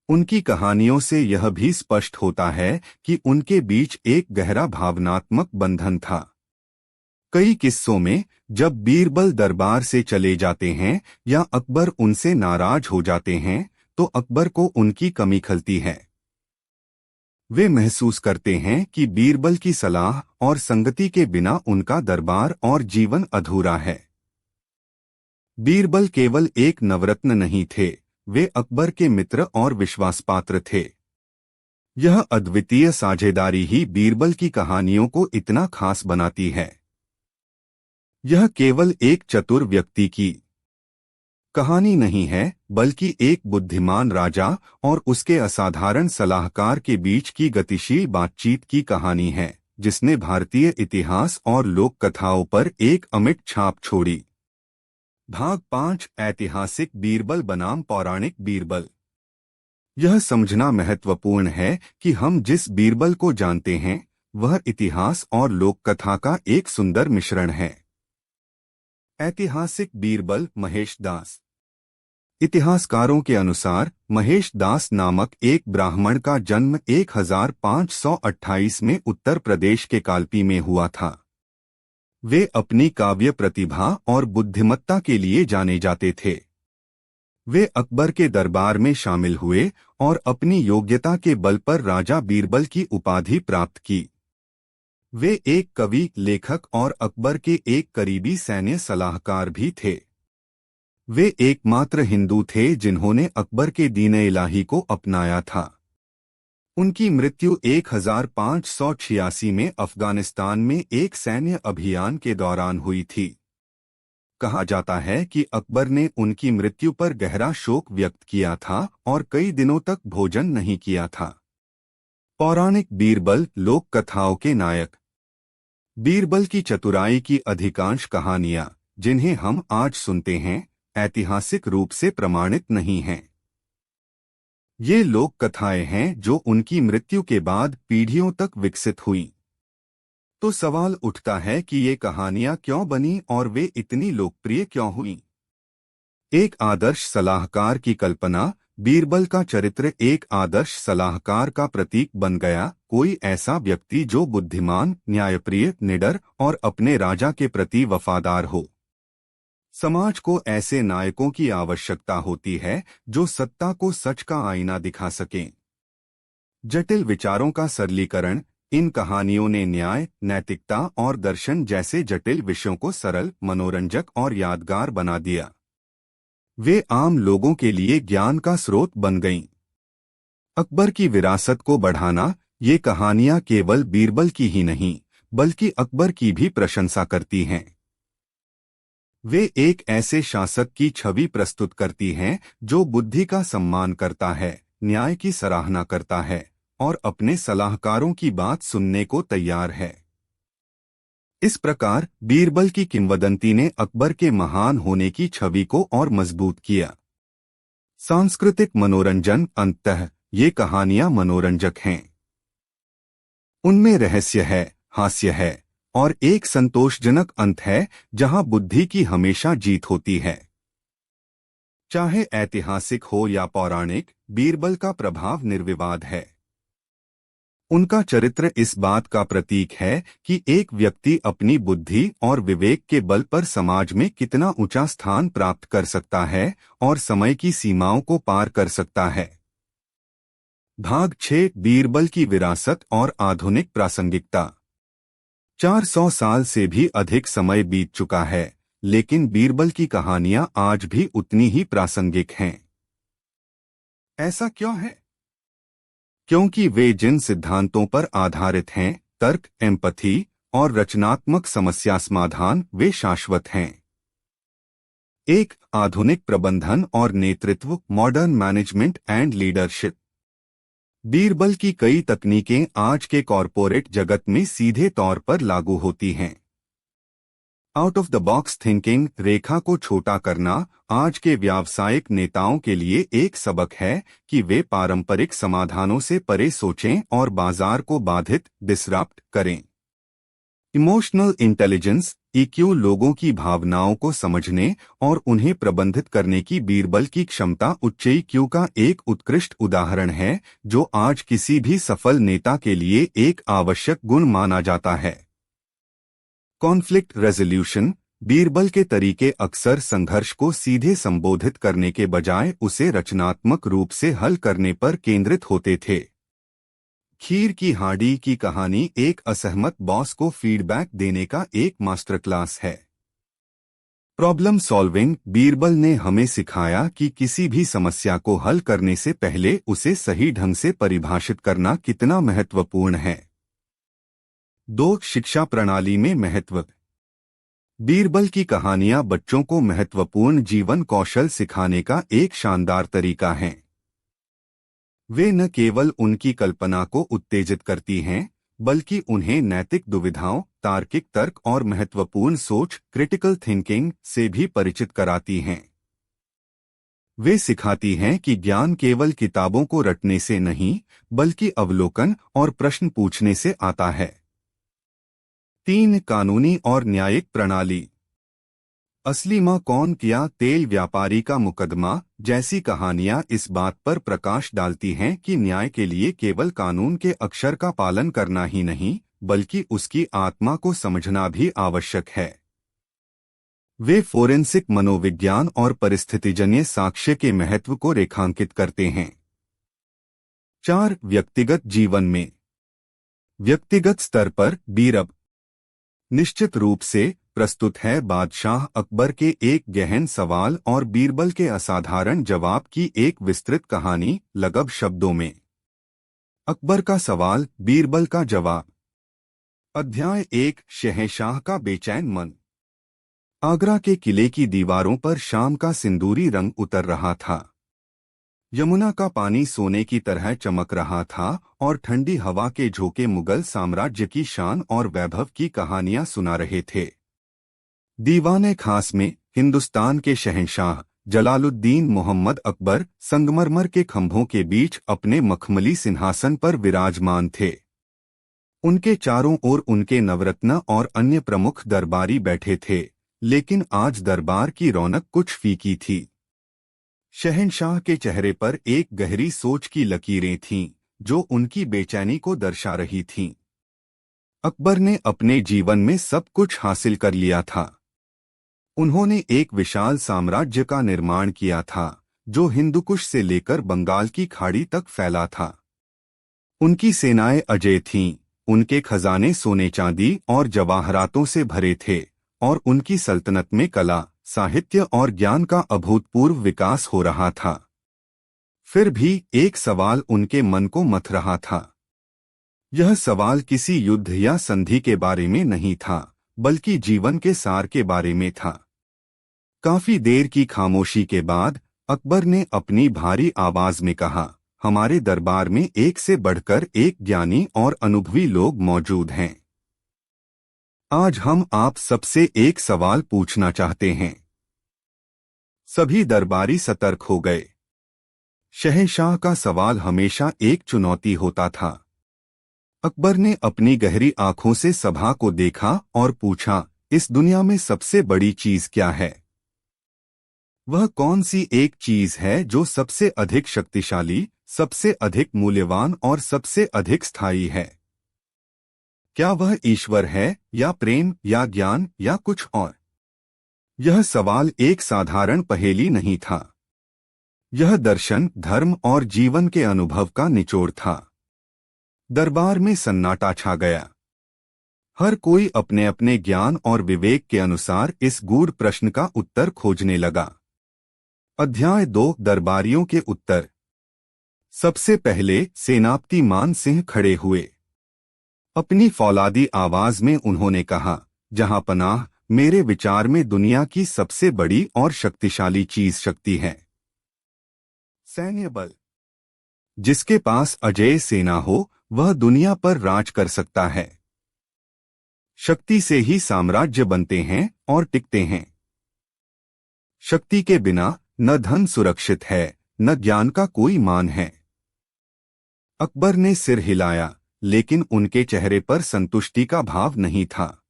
उनकी कहानियों से यह भी स्पष्ट होता है कि उनके बीच एक गहरा भावनात्मक बंधन था। कई किस्सों में जब बीरबल दरबार से चले जाते हैं या अकबर उनसे नाराज हो जाते हैं, तो अकबर को उनकी कमी खलती है। वे महसूस करते हैं कि बीरबल की सलाह और संगति के बिना उनका दरबार और जीवन अधूरा है। बीरबल केवल एक नवरत्न नहीं थे, वे अकबर के मित्र और विश्वासपात्र थे। यह अद्वितीय साझेदारी ही बीरबल की कहानियों को इतना खास बनाती है। यह केवल एक चतुर व्यक्ति की कहानी नहीं है, बल्कि एक बुद्धिमान राजा और उसके असाधारण सलाहकार के बीच की गतिशील बातचीत की कहानी है, जिसने भारतीय इतिहास और लोक कथाओं पर एक अमिट छाप छोड़ी। भाग 5, ऐतिहासिक बीरबल बनाम पौराणिक बीरबल। यह समझना महत्वपूर्ण है कि हम जिस बीरबल को जानते हैं, वह इतिहास और लोक कथा का एक सुंदर मिश्रण है। ऐतिहासिक बीरबल, महेश दास। इतिहासकारों के अनुसार महेश दास नामक एक ब्राह्मण का जन्म 1528 में उत्तर प्रदेश के कालपी में हुआ था। वे अपनी काव्य प्रतिभा और बुद्धिमत्ता के लिए जाने जाते थे। वे अकबर के दरबार में शामिल हुए और अपनी योग्यता के बल पर राजा बीरबल की उपाधि प्राप्त की। वे एक कवि, लेखक और अकबर के एक करीबी सैन्य सलाहकार भी थे। वे एकमात्र हिंदू थे जिन्होंने अकबर के दीन इलाही को अपनाया था। उनकी मृत्यु 1586 में अफगानिस्तान में एक सैन्य अभियान के दौरान हुई थी। कहा जाता है कि अकबर ने उनकी मृत्यु पर गहरा शोक व्यक्त किया था और कई दिनों तक भोजन नहीं किया था। पौराणिक बीरबल, लोक कथाओं के नायक। बीरबल की चतुराई की अधिकांश कहानियां, जिन्हें हम आज सुनते हैं, ऐतिहासिक रूप से प्रमाणित नहीं हैं। ये लोक कथाएं हैं जो उनकी मृत्यु के बाद पीढ़ियों तक विकसित हुईं। तो सवाल उठता है कि ये कहानियां क्यों बनी और वे इतनी लोकप्रिय क्यों हुईं? एक आदर्श सलाहकार की कल्पना। बीरबल का चरित्र एक आदर्श सलाहकार का प्रतीक बन गया, कोई ऐसा व्यक्ति जो बुद्धिमान, न्यायप्रिय, निडर और अपने राजा के प्रति वफादार हो। समाज को ऐसे नायकों की आवश्यकता होती है जो सत्ता को सच का आईना दिखा सकें। जटिल विचारों का सरलीकरण। इन कहानियों ने न्याय, नैतिकता और दर्शन जैसे जटिल विषयों को सरल, मनोरंजक और यादगार बना दिया। वे आम लोगों के लिए ज्ञान का स्रोत बन गईं। अकबर की विरासत को बढ़ाना। ये कहानियां केवल बीरबल की ही नहीं, बल्कि अकबर की भी प्रशंसा करती हैं। वे एक ऐसे शासक की छवि प्रस्तुत करती हैं जो बुद्धि का सम्मान करता है, न्याय की सराहना करता है और अपने सलाहकारों की बात सुनने को तैयार है। इस प्रकार बीरबल की किंवदंती ने अकबर के महान होने की छवि को और मजबूत किया। सांस्कृतिक मनोरंजन। अंततः ये कहानियां मनोरंजक हैं। उनमें रहस्य है, हास्य है और एक संतोषजनक अंत है जहां बुद्धि की हमेशा जीत होती है। चाहे ऐतिहासिक हो या पौराणिक, बीरबल का प्रभाव निर्विवाद है। उनका चरित्र इस बात का प्रतीक है कि एक व्यक्ति अपनी बुद्धि और विवेक के बल पर समाज में कितना ऊंचा स्थान प्राप्त कर सकता है और समय की सीमाओं को पार कर सकता है। भाग 6। बीरबल की विरासत और आधुनिक प्रासंगिकता। 400 साल से भी अधिक समय बीत चुका है, लेकिन बीरबल की कहानियां आज भी उतनी ही प्रासंगिक हैं। ऐसा क्यों है? क्योंकि वे जिन सिद्धांतों पर आधारित हैं, तर्क, एम्पथी और रचनात्मक समस्या समाधान, वे शाश्वत हैं। एक, आधुनिक प्रबंधन और नेतृत्व, modern management and leadership. Birbal की कई तकनीकें आज के कॉरपोरेट जगत में सीधे तौर पर लागू होती हैं। Out of the box thinking, रेखा को छोटा करना, आज के व्यावसायिक नेताओं के लिए एक सबक है कि वे पारंपरिक समाधानों से परे सोचें और बाजार को बाधित, डिसरप्ट करें। इमोशनल इंटेलिजेंस, ईक्यू, लोगों की भावनाओं को समझने और उन्हें प्रबंधित करने की बीरबल की क्षमता उच्च ईक्यू का एक उत्कृष्ट उदाहरण है, जो आज किसी भी सफल नेता के लिए एक आवश्यक गुण माना जाता है। कॉन्फ्लिक्ट रेजोल्यूशन, बीरबल के तरीके अक्सर संघर्ष को सीधे संबोधित करने के बजाय उसे रचनात्मक रूप से हल करने पर केंद्रित होते थे। खीर की हांडी की कहानी एक असहमत बॉस को फीडबैक देने का एक मास्टर क्लास है। प्रॉब्लम सॉल्विंग, बीरबल ने हमें सिखाया कि किसी भी समस्या को हल करने से पहले उसे सही ढंग से परिभाषित करना कितना महत्वपूर्ण है। 2, शिक्षा प्रणाली में महत्व। बीरबल की कहानियां बच्चों को महत्वपूर्ण जीवन कौशल सिखाने का एक शानदार तरीका है। वे न केवल उनकी कल्पना को उत्तेजित करती हैं, बल्कि उन्हें नैतिक दुविधाओं, तार्किक तर्क और महत्वपूर्ण सोच, क्रिटिकल थिंकिंग से भी परिचित कराती हैं। वे सिखाती हैं कि ज्ञान केवल किताबों को रटने से नहीं, बल्कि अवलोकन और प्रश्न पूछने से आता है। 3, कानूनी और न्यायिक प्रणाली। असली मां कौन किया, तेल व्यापारी का मुकदमा जैसी कहानियां इस बात पर प्रकाश डालती हैं कि न्याय के लिए केवल कानून के अक्षर का पालन करना ही नहीं, बल्कि उसकी आत्मा को समझना भी आवश्यक है। वे फोरेंसिक मनोविज्ञान और परिस्थितिजन्य साक्ष्य के महत्व को रेखांकित करते हैं। 4, व्यक्तिगत जीवन में। व्यक्तिगत स्तर पर बीरब निश्चित रूप से प्रस्तुत है बादशाह अकबर के एक गहन सवाल और बीरबल के असाधारण जवाब की एक विस्तृत कहानी लगभ शब्दों में। अकबर का सवाल, बीरबल का जवाब। अध्याय 1। शहंशाह का बेचैन मन। आगरा के किले की दीवारों पर शाम का सिंदूरी रंग उतर रहा था। यमुना का पानी सोने की तरह चमक रहा था और ठंडी हवा के झोंके मुगल साम्राज्य की शान और वैभव की कहानियां सुना रहे थे। दीवाने खास में हिंदुस्तान के शहंशाह जलालुद्दीन मोहम्मद अकबर संगमरमर के खंभों के बीच अपने मखमली सिंहासन पर विराजमान थे। उनके चारों ओर उनके नवरत्न और अन्य प्रमुख दरबारी बैठे थे, लेकिन आज दरबार की रौनक कुछ फीकी थी। शहंशाह के चेहरे पर एक गहरी सोच की लकीरें थीं, जो उनकी बेचैनी को दर्शा रही थीं। अकबर ने अपने जीवन में सब कुछ हासिल कर लिया था। उन्होंने एक विशाल साम्राज्य का निर्माण किया था, जो हिंदुकुश से लेकर बंगाल की खाड़ी तक फैला था। उनकी सेनाएं अजेय थीं, उनके खजाने सोने चांदी और जवाहरातों से भरे थे, और उनकी सल्तनत में कला, साहित्य और ज्ञान का अभूतपूर्व विकास हो रहा था। फिर भी एक सवाल उनके मन को मथ रहा था। यह सवाल किसी युद्ध या संधि के बारे में नहीं था, बल्कि जीवन के सार के बारे में था। काफी देर की खामोशी के बाद अकबर ने अपनी भारी आवाज में कहा, हमारे दरबार में एक से बढ़कर एक ज्ञानी और अनुभवी लोग मौजूद हैं। आज हम आप सबसे एक सवाल पूछना चाहते हैं। सभी दरबारी सतर्क हो गए। शहंशाह का सवाल हमेशा एक चुनौती होता था। अकबर ने अपनी गहरी आंखों से सभा को देखा और पूछा, इस दुनिया में सबसे बड़ी चीज क्या है? वह कौन सी एक चीज है जो सबसे अधिक शक्तिशाली, सबसे अधिक मूल्यवान और सबसे अधिक स्थायी है? क्या वह ईश्वर है, या प्रेम, या ज्ञान, या कुछ और? यह सवाल एक साधारण पहेली नहीं था। यह दर्शन, धर्म और जीवन के अनुभव का निचोड़ था। दरबार में सन्नाटा छा गया। हर कोई अपने अपने ज्ञान और विवेक के अनुसार इस गूढ़ प्रश्न का उत्तर खोजने लगा। अध्याय 2। दरबारियों के उत्तर। सबसे पहले सेनापति मान सिंह खड़े हुए। अपनी फौलादी आवाज में उन्होंने कहा, जहांपनाह, मेरे विचार में दुनिया की सबसे बड़ी और शक्तिशाली चीज शक्ति है। सैन्य बल। जिसके पास अजेय सेना हो, वह दुनिया पर राज कर सकता है। शक्ति से ही साम्राज्य बनते हैं और टिकते हैं। शक्ति के बिना न धन सुरक्षित है, न ज्ञान का कोई मान है। अकबर ने सिर हिलाया, लेकिन उनके चेहरे पर संतुष्टि का भाव नहीं था।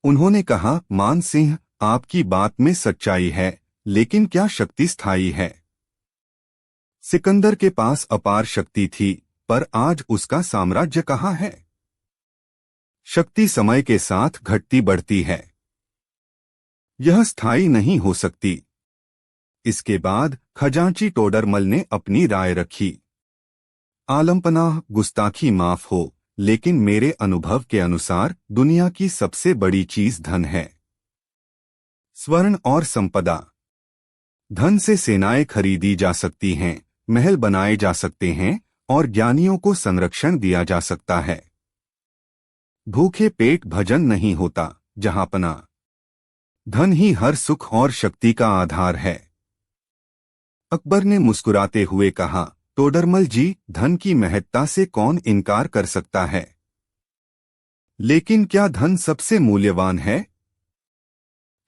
उन्होंने कहा, मान सिंह, आपकी बात में सच्चाई है, लेकिन क्या शक्ति स्थायी है? सिकंदर के पास अपार शक्ति थी, पर आज उसका साम्राज्य कहाँ है? शक्ति समय के साथ घटती बढ़ती है। यह स्थायी नहीं हो सकती। इसके बाद खजांची टोडरमल ने अपनी राय रखी। आलमपनाह, गुस्ताखी माफ हो, लेकिन मेरे अनुभव के अनुसार दुनिया की सबसे बड़ी चीज धन है। स्वर्ण और संपदा। धन से सेनाएं खरीदी जा सकती हैं, महल बनाए जा सकते हैं, और ज्ञानियों को संरक्षण दिया जा सकता है। भूखे पेट भजन नहीं होता, जहांपना। धन ही हर सुख और शक्ति का आधार है। अकबर ने मुस्कुराते हुए कहा, टोडरमल जी, धन की महत्ता से कौन इनकार कर सकता है? लेकिन क्या धन सबसे मूल्यवान है?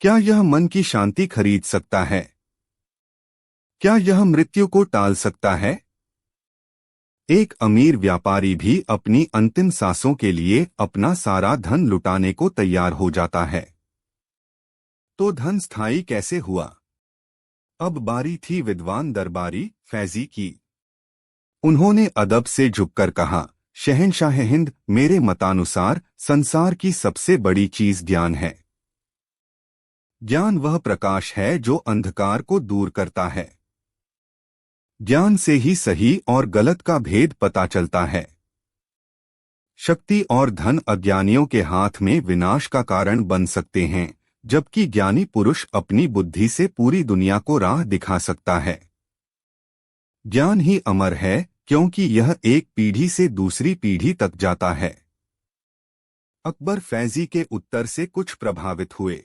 क्या यह मन की शांति खरीद सकता है? क्या यह मृत्यु को टाल सकता है? एक अमीर व्यापारी भी अपनी अंतिम सांसों के लिए अपना सारा धन लुटाने को तैयार हो जाता है। तो धन स्थायी कैसे हुआ? अब बारी थी विद्वान दरबारी फैजी की। उन्होंने अदब से झुककर कहा, शहंशाह हिंद, मेरे मतानुसार संसार की सबसे बड़ी चीज ज्ञान है। ज्ञान वह प्रकाश है जो अंधकार को दूर करता है। ज्ञान से ही सही और गलत का भेद पता चलता है। शक्ति और धन अज्ञानियों के हाथ में विनाश का कारण बन सकते हैं, जबकि ज्ञानी पुरुष अपनी बुद्धि से पूरी दुनिया को राह दिखा सकता है। ज्ञान ही अमर है, क्योंकि यह एक पीढ़ी से दूसरी पीढ़ी तक जाता है। अकबर फैजी के उत्तर से कुछ प्रभावित हुए।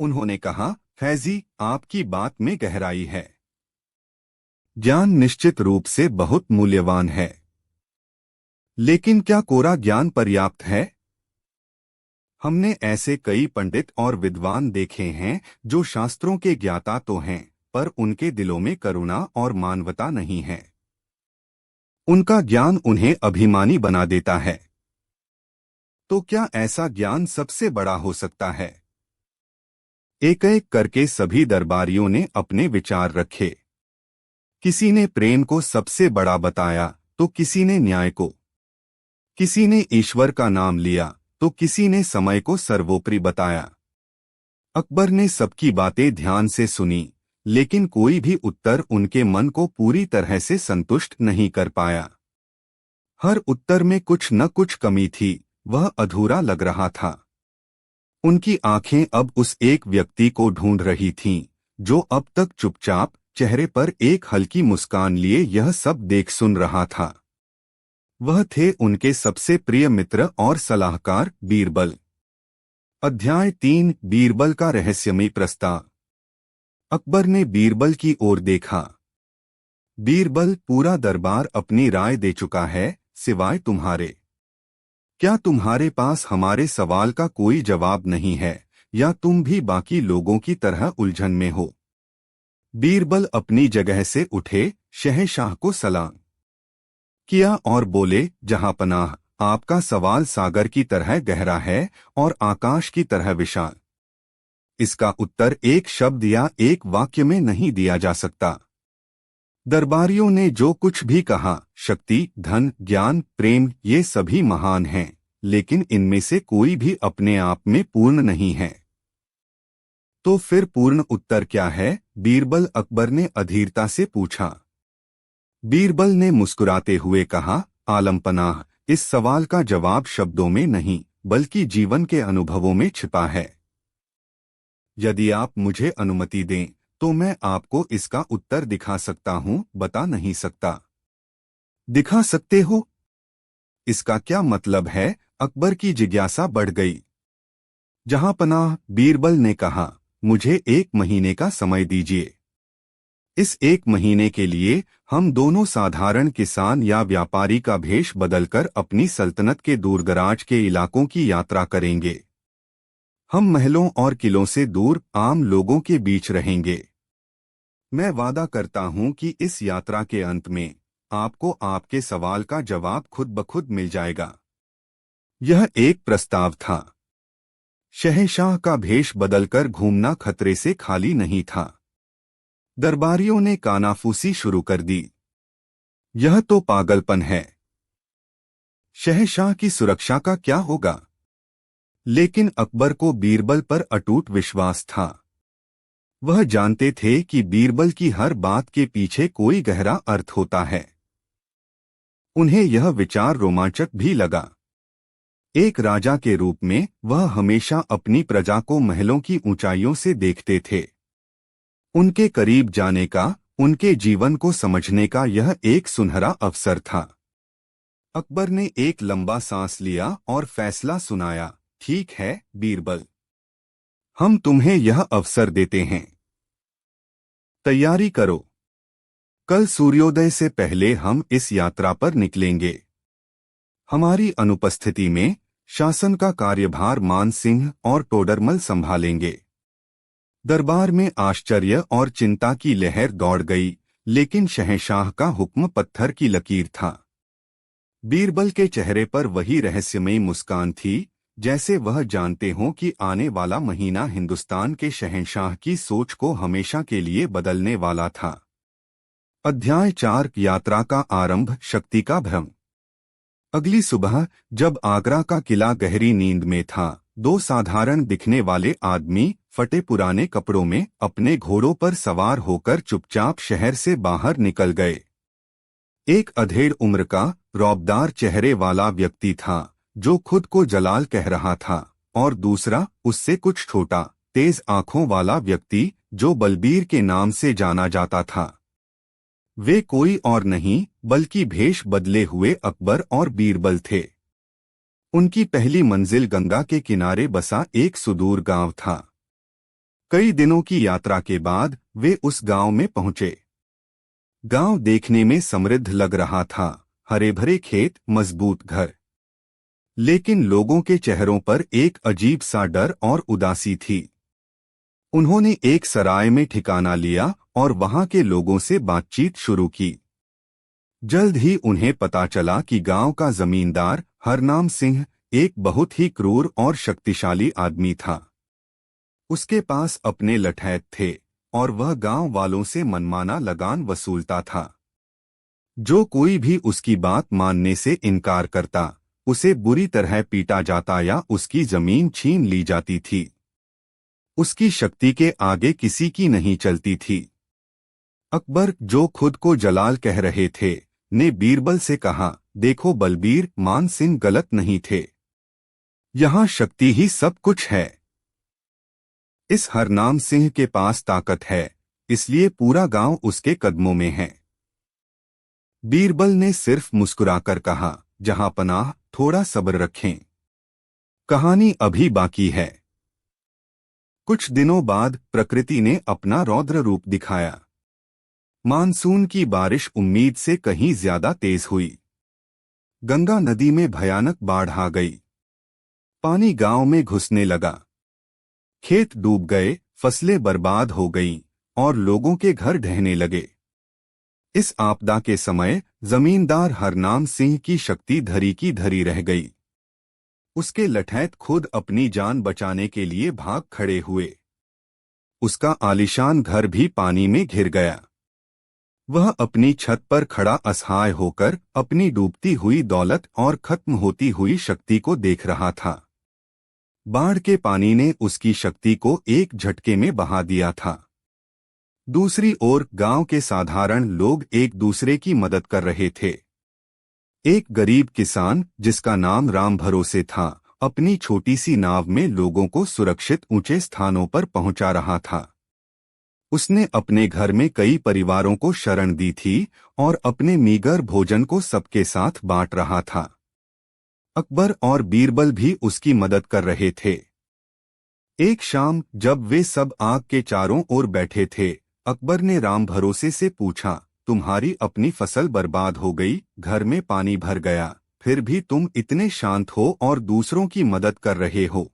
उन्होंने कहा, फैजी, आपकी बात में गहराई है। ज्ञान निश्चित रूप से बहुत मूल्यवान है, लेकिन क्या कोरा ज्ञान पर्याप्त है? हमने ऐसे कई पंडित और विद्वान देखे हैं जो शास्त्रों के ज्ञाता तो हैं, पर उनके दिलों में करुणा और मानवता नहीं है। उनका ज्ञान उन्हें अभिमानी बना देता है। तो क्या ऐसा ज्ञान सबसे बड़ा हो सकता है? एक एक करके सभी दरबारियों ने अपने विचार रखे। किसी ने प्रेम को सबसे बड़ा बताया, तो किसी ने न्याय को, किसी ने ईश्वर का नाम लिया, तो किसी ने समय को सर्वोपरि बताया। अकबर ने सबकी बातें ध्यान से सुनी, लेकिन कोई भी उत्तर उनके मन को पूरी तरह से संतुष्ट नहीं कर पाया। हर उत्तर में कुछ न कुछ कमी थी, वह अधूरा लग रहा था। उनकी आंखें अब उस एक व्यक्ति को ढूंढ रही थीं, जो अब तक चुपचाप चेहरे पर एक हल्की मुस्कान लिए यह सब देख सुन रहा था। वह थे उनके सबसे प्रिय मित्र और सलाहकार बीरबल। अध्याय 3 बीरबल का रहस्यमयी प्रस्ताव। अकबर ने बीरबल की ओर देखा। बीरबल, पूरा दरबार अपनी राय दे चुका है, सिवाय तुम्हारे। क्या तुम्हारे पास हमारे सवाल का कोई जवाब नहीं है, या तुम भी बाकी लोगों की तरह उलझन में हो? बीरबल अपनी जगह से उठे, शहंशाह को सलाम किया और बोले, जहांपनाह, आपका सवाल सागर की तरह गहरा है और आकाश की तरह विशाल। इसका उत्तर एक शब्द या एक वाक्य में नहीं दिया जा सकता। दरबारियों ने जो कुछ भी कहा, शक्ति, धन, ज्ञान, प्रेम, ये सभी महान हैं, लेकिन इनमें से कोई भी अपने आप में पूर्ण नहीं है। तो फिर पूर्ण उत्तर क्या है? बीरबल अकबर ने अधीरता से पूछा। बीरबल ने मुस्कुराते हुए कहा, आलमपनाह, इस सवाल का जवाब शब्दों में नहीं, बल्कि जीवन के अनुभवों में छिपा है। यदि आप मुझे अनुमति दें, तो मैं आपको इसका उत्तर दिखा सकता हूं, बता नहीं सकता। दिखा सकते हो? इसका क्या मतलब है? अकबर की जिज्ञासा बढ़ गई। जहांपनाह, बीरबल ने कहा, मुझे 1 महीने का समय दीजिए। इस 1 महीने के लिए हम दोनों साधारण किसान या व्यापारी का भेष बदलकर अपनी सल्तनत के दूरदराज के इलाकों की यात्रा करेंगे। हम महलों और किलों से दूर आम लोगों के बीच रहेंगे। मैं वादा करता हूं कि इस यात्रा के अंत में आपको आपके सवाल का जवाब खुद ब खुद मिल जाएगा। यह एक प्रस्ताव था। शहंशाह का भेष बदलकर घूमना खतरे से खाली नहीं था। दरबारियों ने कानाफूसी शुरू कर दी। यह तो पागलपन है। शहंशाह की सुरक्षा का क्या होगा? लेकिन अकबर को बीरबल पर अटूट विश्वास था। वह जानते थे कि बीरबल की हर बात के पीछे कोई गहरा अर्थ होता है। उन्हें यह विचार रोमांचक भी लगा। एक राजा के रूप में वह हमेशा अपनी प्रजा को महलों की ऊंचाइयों से देखते थे। उनके करीब जाने का, उनके जीवन को समझने का यह एक सुनहरा अवसर था। अकबर ने एक लंबा सांस लिया और फैसला सुनाया, ठीक है बीरबल, हम तुम्हें यह अवसर देते हैं। तैयारी करो। कल सूर्योदय से पहले हम इस यात्रा पर निकलेंगे। हमारी अनुपस्थिति में शासन का कार्यभार मान सिंह और टोडरमल संभालेंगे। दरबार में आश्चर्य और चिंता की लहर दौड़ गई, लेकिन शहंशाह का हुक्म पत्थर की लकीर था। बीरबल के चेहरे पर वही रहस्यमयी मुस्कान थी, जैसे वह जानते हों कि आने वाला महीना हिंदुस्तान के शहंशाह की सोच को हमेशा के लिए बदलने वाला था। अध्याय 4 यात्रा का आरंभ, शक्ति का भ्रम। अगली सुबह जब आगरा का किला गहरी नींद में था, 2 साधारण दिखने वाले आदमी फटे पुराने कपड़ों में अपने घोड़ों पर सवार होकर चुपचाप शहर से बाहर निकल गए। एक अधेड़ उम्र का रौबदार चेहरे वाला व्यक्ति था जो खुद को जलाल कह रहा था, और दूसरा उससे कुछ छोटा तेज आंखों वाला व्यक्ति जो बलबीर के नाम से जाना जाता था। वे कोई और नहीं बल्कि भेष बदले हुए अकबर और बीरबल थे। उनकी पहली मंजिल गंगा के किनारे बसा एक सुदूर गांव था। कई दिनों की यात्रा के बाद वे उस गांव में पहुंचे। गांव देखने में समृद्ध लग रहा था, हरे भरे खेत, मजबूत घर। लेकिन लोगों के चेहरों पर एक अजीब सा डर और उदासी थी। उन्होंने एक सराय में ठिकाना लिया और वहां के लोगों से बातचीत शुरू की। जल्द ही उन्हें पता चला कि गांव का जमींदार हरनाम सिंह एक बहुत ही क्रूर और शक्तिशाली आदमी था। उसके पास अपने लठैत थे और वह गांव वालों से मनमाना लगान वसूलता था। जो कोई भी उसकी बात मानने से इनकार करता, उसे बुरी तरह पीटा जाता या उसकी जमीन छीन ली जाती थी। उसकी शक्ति के आगे किसी की नहीं चलती थी। अकबर, जो खुद को जलाल कह रहे थे, ने बीरबल से कहा, देखो बलबीर, मान सिंह गलत नहीं थे। यहाँ शक्ति ही सब कुछ है। इस हरनाम सिंह के पास ताकत है, इसलिए पूरा गांव उसके कदमों में है। बीरबल ने सिर्फ मुस्कुराकर कहा, जहां पनाह, थोड़ा सब्र रखें, कहानी अभी बाकी है। कुछ दिनों बाद प्रकृति ने अपना रौद्र रूप दिखाया। मानसून की बारिश उम्मीद से कहीं ज्यादा तेज हुई। गंगा नदी में भयानक बाढ़ आ गई। पानी गांव में घुसने लगा। खेत डूब गए, फसलें बर्बाद हो गईं और लोगों के घर ढहने लगे। इस आपदा के समय जमींदार हरनाम सिंह की शक्ति धरी की धरी रह गई। उसके लठैत खुद अपनी जान बचाने के लिए भाग खड़े हुए। उसका आलीशान घर भी पानी में घिर गया। वह अपनी छत पर खड़ा असहाय होकर अपनी डूबती हुई दौलत और खत्म होती हुई शक्ति को देख रहा था। बाढ़ के पानी ने उसकी शक्ति को एक झटके में बहा दिया था। दूसरी ओर गांव के साधारण लोग एक दूसरे की मदद कर रहे थे। एक गरीब किसान, जिसका नाम राम भरोसे था, अपनी छोटी सी नाव में लोगों को सुरक्षित ऊंचे स्थानों पर पहुंचा रहा था। उसने अपने घर में कई परिवारों को शरण दी थी और अपने मीगर भोजन को सबके साथ बांट रहा था। अकबर और बीरबल भी उसकी मदद कर रहे थे। एक शाम जब वे सब आग के चारों ओर बैठे थे, अकबर ने राम भरोसे से पूछा, तुम्हारी अपनी फसल बर्बाद हो गई, घर में पानी भर गया, फिर भी तुम इतने शांत हो और दूसरों की मदद कर रहे हो।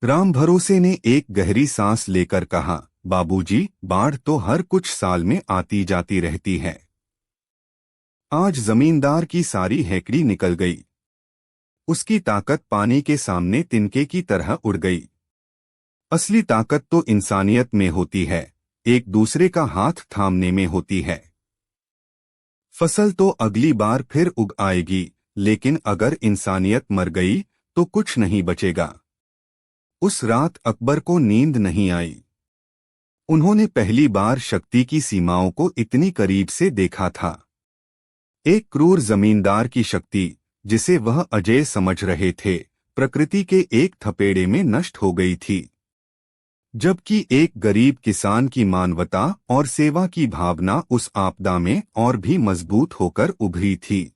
राम भरोसे ने एक गहरी सांस लेकर कहा, बाबूजी, बाढ़ तो हर कुछ साल में आती जाती रहती है। आज जमींदार की सारी हैकड़ी निकल गई। उसकी ताकत पानी के सामने तिनके की तरह उड़ गई। असली ताकत तो इंसानियत में होती है, एक दूसरे का हाथ थामने में होती है। फसल तो अगली बार फिर उग आएगी, लेकिन अगर इंसानियत मर गई तो कुछ नहीं बचेगा। उस रात अकबर को नींद नहीं आई। उन्होंने पहली बार शक्ति की सीमाओं को इतनी करीब से देखा था। एक क्रूर जमींदार की शक्ति, जिसे वह अजेय समझ रहे थे, प्रकृति के एक थपेड़े में नष्ट हो गई थी। जबकि एक गरीब किसान की मानवता और सेवा की भावना उस आपदा में और भी मजबूत होकर उभरी थी।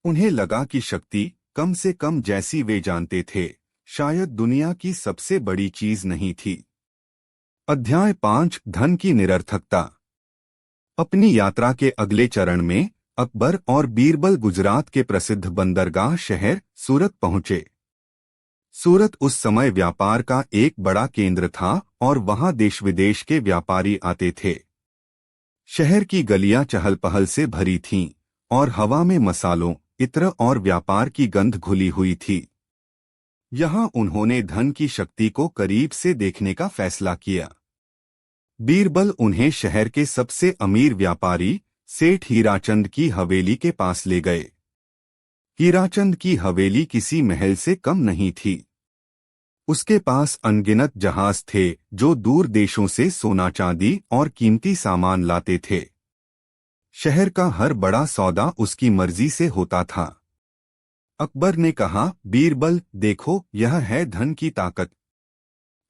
उन्हें लगा कि शक्ति, कम से कम जैसी वे जानते थे, शायद दुनिया की सबसे बड़ी चीज नहीं थी। अध्याय 5, धन की निरर्थकता। अपनी यात्रा के अगले चरण में अकबर और बीरबल गुजरात के प्रसिद्ध बंदरगाह शहर सूरत पहुंचे। सूरत उस समय व्यापार का एक बड़ा केंद्र था और वहां देश विदेश के व्यापारी आते थे। शहर की गलियां चहल पहल से भरी थीं और हवा में मसालों, इत्र और व्यापार की गंध घुली हुई थी। यहां उन्होंने धन की शक्ति को करीब से देखने का फैसला किया। बीरबल उन्हें शहर के सबसे अमीर व्यापारी सेठ हीराचंद की हवेली के पास ले गए। हीराचंद की हवेली किसी महल से कम नहीं थी। उसके पास अनगिनत जहाज थे जो दूर देशों से सोना चांदी और कीमती सामान लाते थे। शहर का हर बड़ा सौदा उसकी मर्जी से होता था। अकबर ने कहा, बीरबल देखो, यह है धन की ताकत।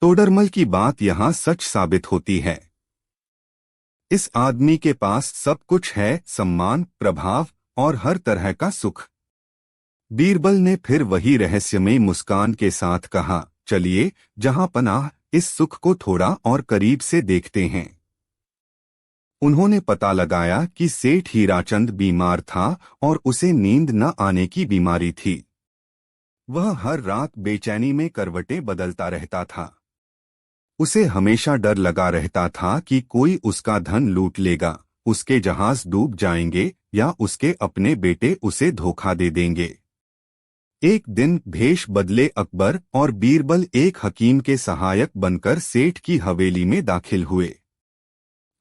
तोडरमल की बात यहाँ सच साबित होती है। इस आदमी के पास सब कुछ है, सम्मान, प्रभाव और हर तरह का सुख। बीरबल ने फिर वही रहस्यमय मुस्कान के साथ कहा, चलिए जहां पनाह, इस सुख को थोड़ा और करीब से देखते हैं। उन्होंने पता लगाया कि सेठ हीराचंद बीमार था और उसे नींद न आने की बीमारी थी। वह हर रात बेचैनी में करवटें बदलता रहता था। उसे हमेशा डर लगा रहता था कि कोई उसका धन लूट लेगा, उसके जहाज डूब जाएंगे या उसके अपने बेटे उसे धोखा दे देंगे। एक दिन भेष बदले अकबर और बीरबल एक हकीम के सहायक बनकर सेठ की हवेली में दाखिल हुए।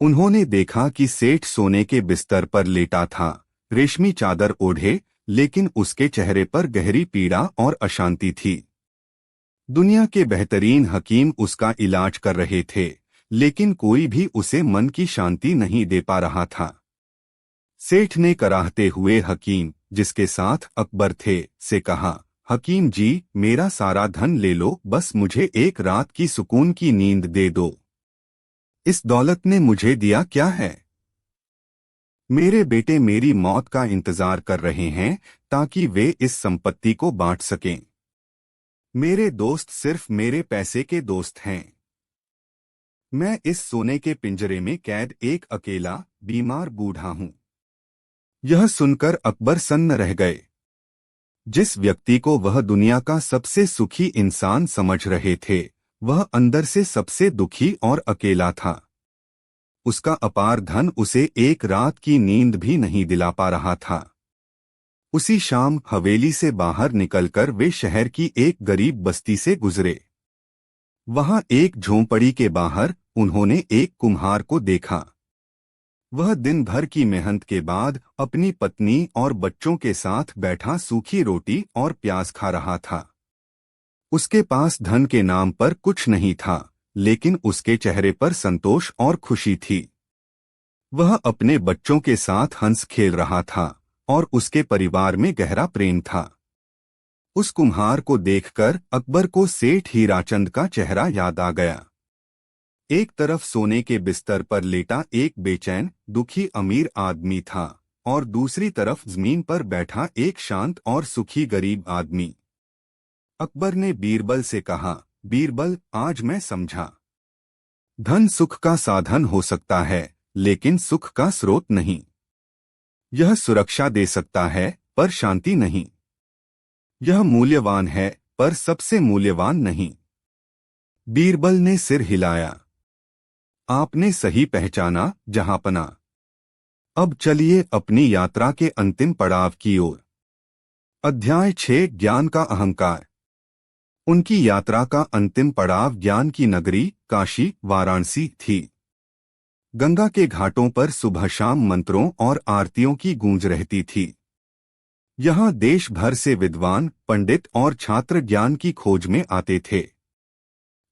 उन्होंने देखा कि सेठ सोने के बिस्तर पर लेटा था, रेशमी चादर ओढ़े, लेकिन उसके चेहरे पर गहरी पीड़ा और अशांति थी। दुनिया के बेहतरीन हकीम उसका इलाज कर रहे थे, लेकिन कोई भी उसे मन की शांति नहीं दे पा रहा था। सेठ ने कराहते हुए हकीम, जिसके साथ अकबर थे, से कहा, हकीम जी, मेरा सारा धन ले लो, बस मुझे एक रात की सुकून की नींद दे दो। इस दौलत ने मुझे दिया क्या है? मेरे बेटे मेरी मौत का इंतजार कर रहे हैं ताकि वे इस संपत्ति को बांट सकें। मेरे दोस्त सिर्फ मेरे पैसे के दोस्त हैं। मैं इस सोने के पिंजरे में कैद एक अकेला, बीमार बूढ़ा हूं। यह सुनकर अकबर सन्न रह गए। जिस व्यक्ति को वह दुनिया का सबसे सुखी इंसान समझ रहे थे, वह अंदर से सबसे दुखी और अकेला था। उसका अपार धन उसे एक रात की नींद भी नहीं दिला पा रहा था। उसी शाम हवेली से बाहर निकलकर वे शहर की एक गरीब बस्ती से गुजरे। वहां एक झोंपड़ी के बाहर उन्होंने एक कुम्हार को देखा। वह दिन भर की मेहनत के बाद अपनी पत्नी और बच्चों के साथ बैठा सूखी रोटी और प्याज खा रहा था। उसके पास धन के नाम पर कुछ नहीं था, लेकिन उसके चेहरे पर संतोष और खुशी थी। वह अपने बच्चों के साथ हंस खेल रहा था और उसके परिवार में गहरा प्रेम था। उस कुम्हार को देखकर अकबर को सेठ हीराचंद का चेहरा याद आ गया। एक तरफ सोने के बिस्तर पर लेटा एक बेचैन, दुखी अमीर आदमी था और दूसरी तरफ जमीन पर बैठा एक शांत और सुखी गरीब आदमी। अकबर ने बीरबल से कहा, बीरबल, आज मैं समझा। धन सुख का साधन हो सकता है, लेकिन सुख का स्रोत नहीं। यह सुरक्षा दे सकता है, पर शांति नहीं। यह मूल्यवान है, पर सबसे मूल्यवान नहीं। बीरबल ने सिर हिलाया। आपने सही पहचाना, जहांपना। अब चलिए अपनी यात्रा के अंतिम पड़ाव की ओर। अध्याय 6, ज्ञान का अहंकार। उनकी यात्रा का अंतिम पड़ाव ज्ञान की नगरी काशी, वाराणसी थी। गंगा के घाटों पर सुबह शाम मंत्रों और आरतियों की गूंज रहती थी। यहाँ देश भर से विद्वान, पंडित और छात्र ज्ञान की खोज में आते थे।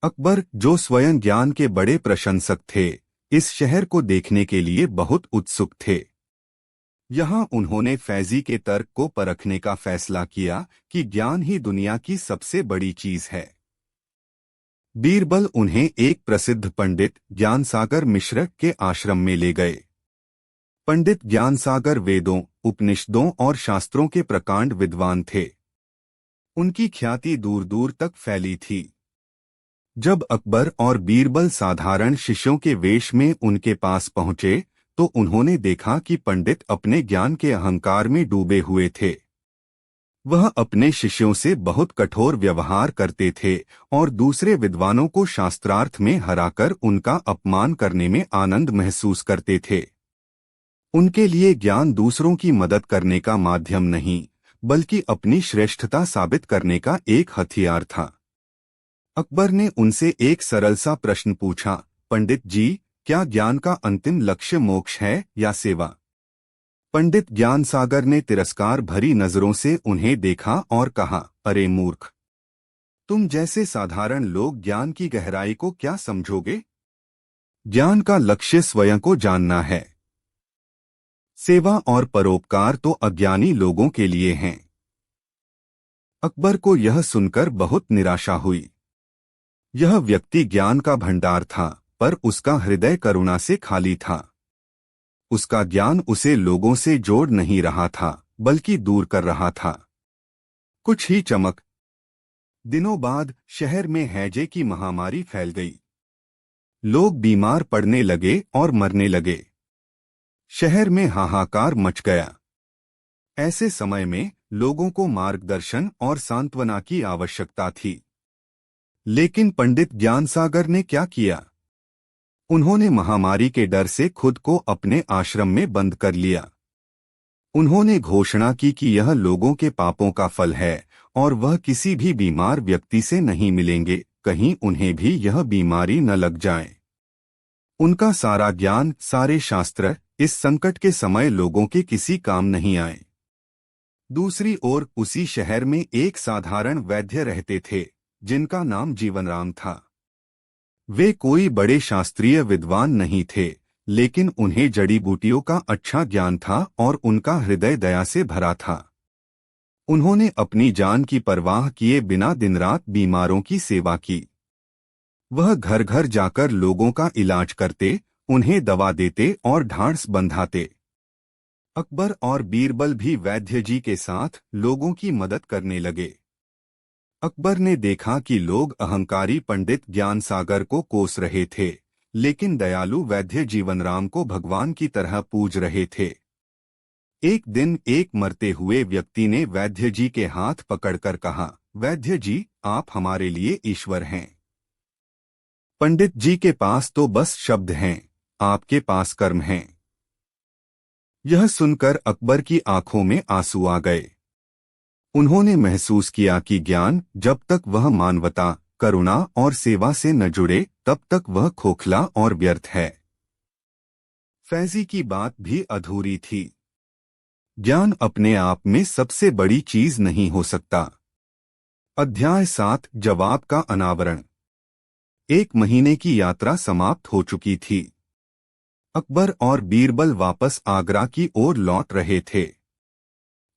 अकबर, जो स्वयं ज्ञान के बड़े प्रशंसक थे, इस शहर को देखने के लिए बहुत उत्सुक थे। यहाँ उन्होंने फैजी के तर्क को परखने का फैसला किया कि ज्ञान ही दुनिया की सबसे बड़ी चीज है। बीरबल उन्हें एक प्रसिद्ध पंडित ज्ञानसागर मिश्र के आश्रम में ले गए। पंडित ज्ञानसागर वेदों, उपनिषदों और शास्त्रों के प्रकांड विद्वान थे। उनकी ख्याति दूर दूर तक फैली थी। जब अकबर और बीरबल साधारण शिष्यों के वेश में उनके पास पहुंचे, तो उन्होंने देखा कि पंडित अपने ज्ञान के अहंकार में डूबे हुए थे। वह अपने शिष्यों से बहुत कठोर व्यवहार करते थे और दूसरे विद्वानों को शास्त्रार्थ में हराकर उनका अपमान करने में आनंद महसूस करते थे। उनके लिए ज्ञान दूसरों की मदद करने का माध्यम नहीं, बल्कि अपनी श्रेष्ठता साबित करने का एक हथियार था। अकबर ने उनसे एक सरल सा प्रश्न पूछा, पंडित जी, क्या ज्ञान का अंतिम लक्ष्य मोक्ष है या सेवा? पंडित ज्ञानसागर ने तिरस्कार भरी नजरों से उन्हें देखा और कहा, अरे मूर्ख, तुम जैसे साधारण लोग ज्ञान की गहराई को क्या समझोगे? ज्ञान का लक्ष्य स्वयं को जानना है। सेवा और परोपकार तो अज्ञानी लोगों के लिए हैं। अकबर को यह सुनकर बहुत निराशा हुई। यह व्यक्ति ज्ञान का भंडार था, पर उसका हृदय करुणा से खाली था। उसका ज्ञान उसे लोगों से जोड़ नहीं रहा था, बल्कि दूर कर रहा था। कुछ ही चमक दिनों बाद शहर में हैजे की महामारी फैल गई। लोग बीमार पड़ने लगे और मरने लगे। शहर में हाहाकार मच गया। ऐसे समय में लोगों को मार्गदर्शन और सांत्वना की आवश्यकता थी। लेकिन पंडित ज्ञानसागर ने क्या किया? उन्होंने महामारी के डर से खुद को अपने आश्रम में बंद कर लिया। उन्होंने घोषणा की कि यह लोगों के पापों का फल है और वह किसी भी बीमार व्यक्ति से नहीं मिलेंगे, कहीं उन्हें भी यह बीमारी न लग जाए। उनका सारा ज्ञान, सारे शास्त्र इस संकट के समय लोगों के किसी काम नहीं आए। दूसरी ओर उसी शहर में एक साधारण वैद्य रहते थे, जिनका नाम जीवनराम था। वे कोई बड़े शास्त्रीय विद्वान नहीं थे, लेकिन उन्हें जड़ी बूटियों का अच्छा ज्ञान था और उनका हृदय दया से भरा था। उन्होंने अपनी जान की परवाह किए बिना दिन रात बीमारों की सेवा की। वह घर घर जाकर लोगों का इलाज करते, उन्हें दवा देते और ढांढस बंधाते। अकबर और बीरबल भी वैद्य जी के साथ लोगों की मदद करने लगे। अकबर ने देखा कि लोग अहंकारी पंडित ज्ञानसागर को कोस रहे थे, लेकिन दयालु वैद्य जीवनराम को भगवान की तरह पूज रहे थे। एक दिन एक मरते हुए व्यक्ति ने वैद्य जी के हाथ पकड़कर कहा, वैद्य जी, आप हमारे लिए ईश्वर हैं। पंडित जी के पास तो बस शब्द हैं, आपके पास कर्म हैं। यह सुनकर अकबर की आंखों में आंसू आ गए। उन्होंने महसूस किया कि ज्ञान, जब तक वह मानवता, करुणा और सेवा से न जुड़े, तब तक वह खोखला और व्यर्थ है। फैजी की बात भी अधूरी थी। ज्ञान अपने आप में सबसे बड़ी चीज नहीं हो सकता। अध्याय 7, जवाब का अनावरण। 1 महीने की यात्रा समाप्त हो चुकी थी। अकबर और बीरबल वापस आगरा की ओर लौट रहे थे।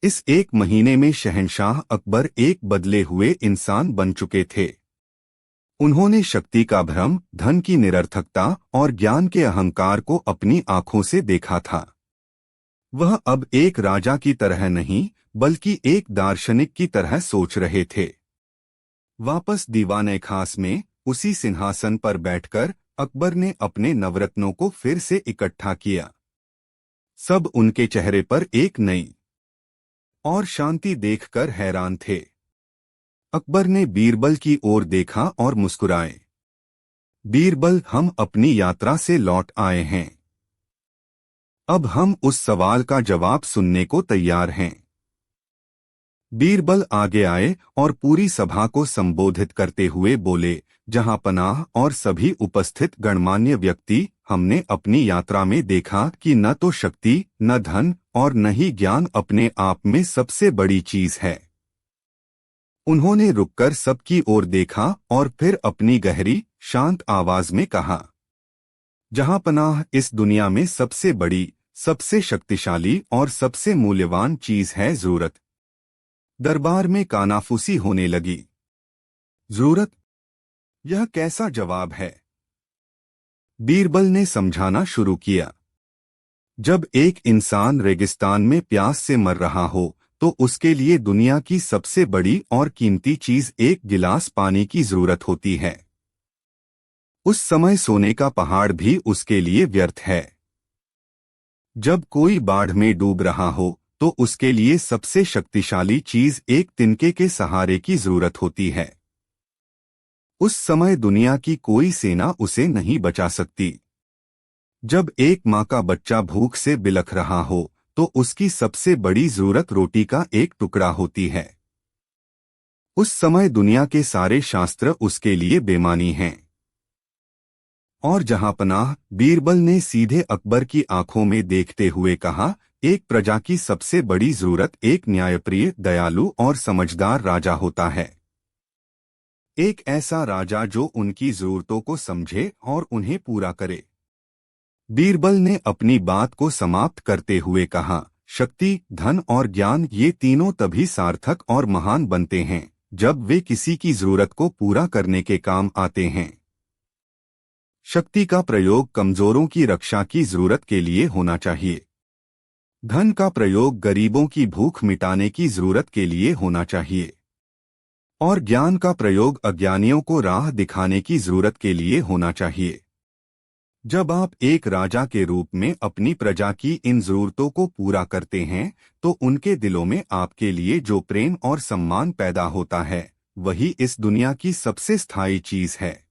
इस 1 महीने में शहंशाह अकबर एक बदले हुए इंसान बन चुके थे। उन्होंने शक्ति का भ्रम, धन की निरर्थकता और ज्ञान के अहंकार को अपनी आंखों से देखा था। वह अब एक राजा की तरह नहीं, बल्कि एक दार्शनिक की तरह सोच रहे थे। वापस दीवाने खास में उसी सिंहासन पर बैठकर अकबर ने अपने नवरत्नों को फिर से इकट्ठा किया। सब उनके चेहरे पर एक नई और शांति देखकर हैरान थे। अकबर ने बीरबल की ओर देखा और मुस्कुराए। बीरबल, हम अपनी यात्रा से लौट आए हैं। अब हम उस सवाल का जवाब सुनने को तैयार हैं। बीरबल आगे आए और पूरी सभा को संबोधित करते हुए बोले, जहांपनाह और सभी उपस्थित गणमान्य व्यक्ति, हमने अपनी यात्रा में देखा कि न तो शक्ति, न धन और न ही ज्ञान अपने आप में सबसे बड़ी चीज है। उन्होंने रुककर सबकी ओर देखा और फिर अपनी गहरी, शांत आवाज में कहा, जहांपनाह, इस दुनिया में सबसे बड़ी, सबसे शक्तिशाली और सबसे मूल्यवान चीज है जरूरत। दरबार में कानाफूसी होने लगी। जरूरत? यह कैसा जवाब है? बीरबल ने समझाना शुरू किया। जब एक इंसान रेगिस्तान में प्यास से मर रहा हो, तो उसके लिए दुनिया की सबसे बड़ी और कीमती चीज एक गिलास पानी की जरूरत होती है। उस समय सोने का पहाड़ भी उसके लिए व्यर्थ है। जब कोई बाढ़ में डूब रहा हो, तो उसके लिए सबसे शक्तिशाली चीज एक तिनके के सहारे की जरूरत होती है। उस समय दुनिया की कोई सेना उसे नहीं बचा सकती। जब एक माँ का बच्चा भूख से बिलख रहा हो, तो उसकी सबसे बड़ी जरूरत रोटी का एक टुकड़ा होती है। उस समय दुनिया के सारे शास्त्र उसके लिए बेमानी हैं। और जहांपनाह, बीरबल ने सीधे अकबर की आंखों में देखते हुए कहा, एक प्रजा की सबसे बड़ी जरूरत एक न्यायप्रिय, दयालु और समझदार राजा होता है। एक ऐसा राजा जो उनकी जरूरतों को समझे और उन्हें पूरा करे। बीरबल ने अपनी बात को समाप्त करते हुए कहा, शक्ति, धन और ज्ञान ये तीनों तभी सार्थक और महान बनते हैं जब वे किसी की जरूरत को पूरा करने के काम आते हैं। शक्ति का प्रयोग कमजोरों की रक्षा की जरूरत के लिए होना चाहिए। धन का प्रयोग गरीबों की भूख मिटाने की जरूरत के लिए होना चाहिए। और ज्ञान का प्रयोग अज्ञानियों को राह दिखाने की जरूरत के लिए होना चाहिए। जब आप एक राजा के रूप में अपनी प्रजा की इन जरूरतों को पूरा करते हैं तो उनके दिलों में आपके लिए जो प्रेम और सम्मान पैदा होता है वही इस दुनिया की सबसे स्थायी चीज है।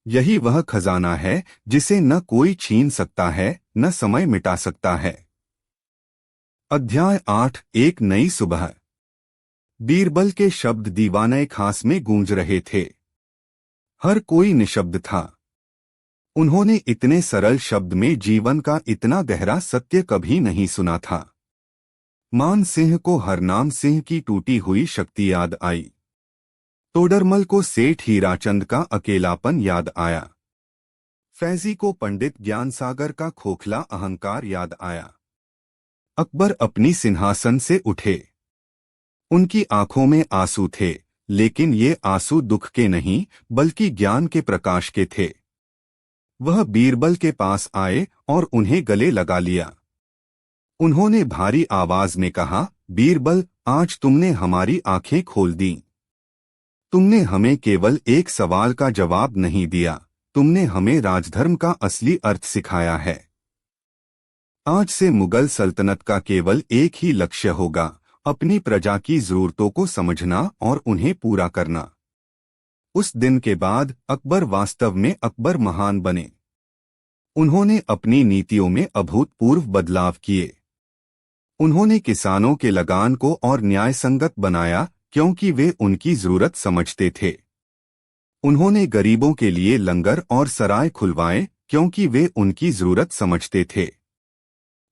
यही वह खजाना है जिसे न कोई छीन सकता है न समय मिटा सकता है। अध्याय 8 एक नई सुबह। बीरबल के शब्द दीवाने खास में गूंज रहे थे। हर कोई निशब्द था। उन्होंने इतने सरल शब्द में जीवन का इतना गहरा सत्य कभी नहीं सुना था। मान सिंह को हरनाम सिंह की टूटी हुई शक्ति याद आई। तोडरमल को सेठ हीराचंद का अकेलापन याद आया। फैजी को पंडित ज्ञानसागर का खोखला अहंकार याद आया। अकबर अपनी सिंहासन से उठे। उनकी आंखों में आंसू थे, लेकिन ये आंसू दुख के नहीं बल्कि ज्ञान के प्रकाश के थे। वह बीरबल के पास आए और उन्हें गले लगा लिया। उन्होंने भारी आवाज में कहा, बीरबल, आज तुमने हमारी आंखें खोल दी। तुमने हमें केवल एक सवाल का जवाब नहीं दिया, तुमने हमें राजधर्म का असली अर्थ सिखाया है। आज से मुगल सल्तनत का केवल एक ही लक्ष्य होगा, अपनी प्रजा की जरूरतों को समझना और उन्हें पूरा करना। उस दिन के बाद अकबर वास्तव में अकबर महान बने। उन्होंने अपनी नीतियों में अभूतपूर्व बदलाव किए। उन्होंने किसानों के लगान को और न्यायसंगत बनाया क्योंकि वे उनकी जरूरत समझते थे। उन्होंने गरीबों के लिए लंगर और सराय खुलवाए क्योंकि वे उनकी जरूरत समझते थे।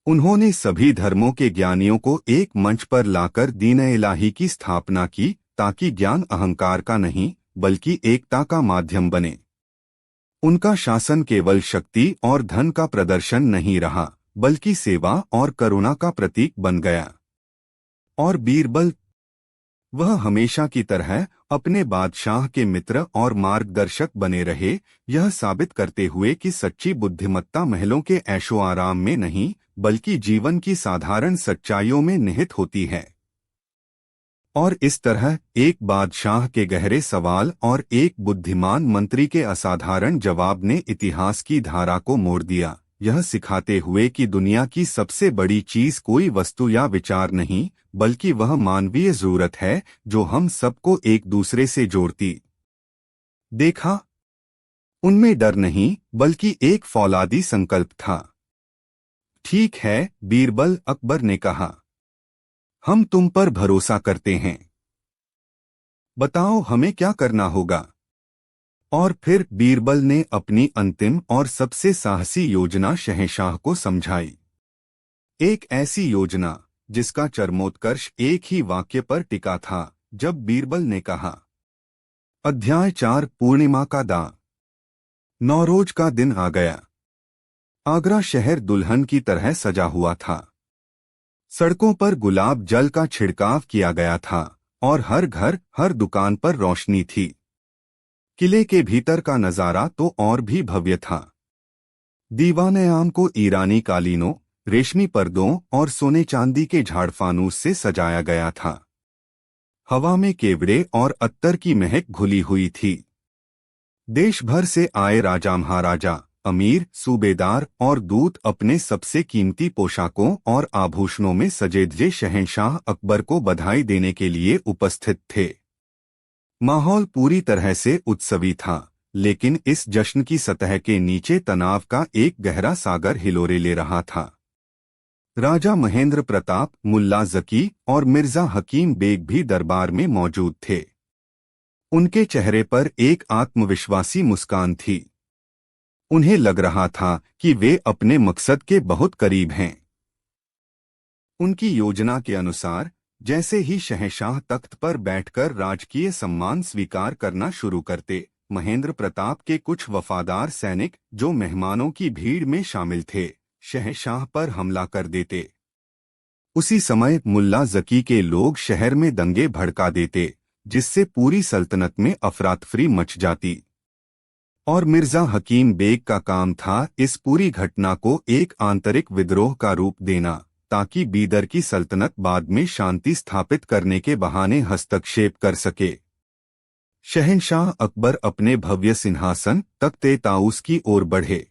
उन्होंने सभी धर्मों के ज्ञानियों को एक मंच पर लाकर दीन-ए-इलाही की स्थापना की ताकि ज्ञान अहंकार का नहीं बल्कि एकता का माध्यम बने। उनका शासन केवल शक्ति और धन का प्रदर्शन नहीं रहा बल्कि सेवा और करुणा का प्रतीक बन गया। और बीरबल, वह हमेशा की तरह अपने बादशाह के मित्र और मार्गदर्शक बने रहे, यह साबित करते हुए कि सच्ची बुद्धिमत्ता महलों के ऐशो आराम में नहीं बल्कि जीवन की साधारण सच्चाइयों में निहित होती है। और इस तरह एक बादशाह के गहरे सवाल और एक बुद्धिमान मंत्री के असाधारण जवाब ने इतिहास की धारा को मोड़ दिया, यह सिखाते हुए कि दुनिया की सबसे बड़ी चीज कोई वस्तु या विचार नहीं बल्कि वह मानवीय जरूरत है जो हम सबको एक दूसरे से जोड़ती। देखा, उनमें डर नहीं बल्कि एक फौलादी संकल्प था। ठीक है बीरबल, अकबर ने कहा, हम तुम पर भरोसा करते हैं। बताओ हमें क्या करना होगा। और फिर बीरबल ने अपनी अंतिम और सबसे साहसी योजना शहंशाह को समझाई। एक ऐसी योजना जिसका चरमोत्कर्ष एक ही वाक्य पर टिका था जब बीरबल ने कहा। अध्याय 4 पूर्णिमा का दान। नौरोज का दिन आ गया। आगरा शहर दुल्हन की तरह सजा हुआ था। सड़कों पर गुलाब जल का छिड़काव किया गया था और हर घर हर दुकान पर रोशनी थी। किले के भीतर का नजारा तो और भी भव्य था। दीवान-ए-आम को ईरानी कालीनों, रेशमी पर्दों और सोने चांदी के झाड़फानूस से सजाया गया था। हवा में केवड़े और अत्तर की महक घुली हुई थी। देश भर से आए राजा महाराजा, अमीर, सूबेदार और दूत अपने सबसे कीमती पोशाकों और आभूषणों में सजे धजे शहंशाह अकबर को बधाई देने के लिए उपस्थित थे। माहौल पूरी तरह से उत्सवी था, लेकिन इस जश्न की सतह के नीचे तनाव का एक गहरा सागर हिलोरे ले रहा था। राजा महेंद्र प्रताप, मुल्ला जकी और मिर्जा हकीम बेग भी दरबार में मौजूद थे। उनके चेहरे पर एक आत्मविश्वासी मुस्कान थी। उन्हें लग रहा था कि वे अपने मकसद के बहुत करीब हैं। उनकी योजना के अनुसार जैसे ही शहंशाह तख्त पर बैठकर राजकीय सम्मान स्वीकार करना शुरू करते, महेंद्र प्रताप के कुछ वफादार सैनिक जो मेहमानों की भीड़ में शामिल थे, शहंशाह पर हमला कर देते। उसी समय मुल्ला जकी के लोग शहर में दंगे भड़का देते, जिससे पूरी सल्तनत में अफरातफरी मच जाती। और मिर्जा हकीम बेग का काम था इस पूरी घटना को एक आंतरिक विद्रोह का रूप देना, ताकि बीदर की सल्तनत बाद में शांति स्थापित करने के बहाने हस्तक्षेप कर सके। शहंशाह अकबर अपने भव्य सिंहासन तख्ते ताऊस की ओर बढ़े।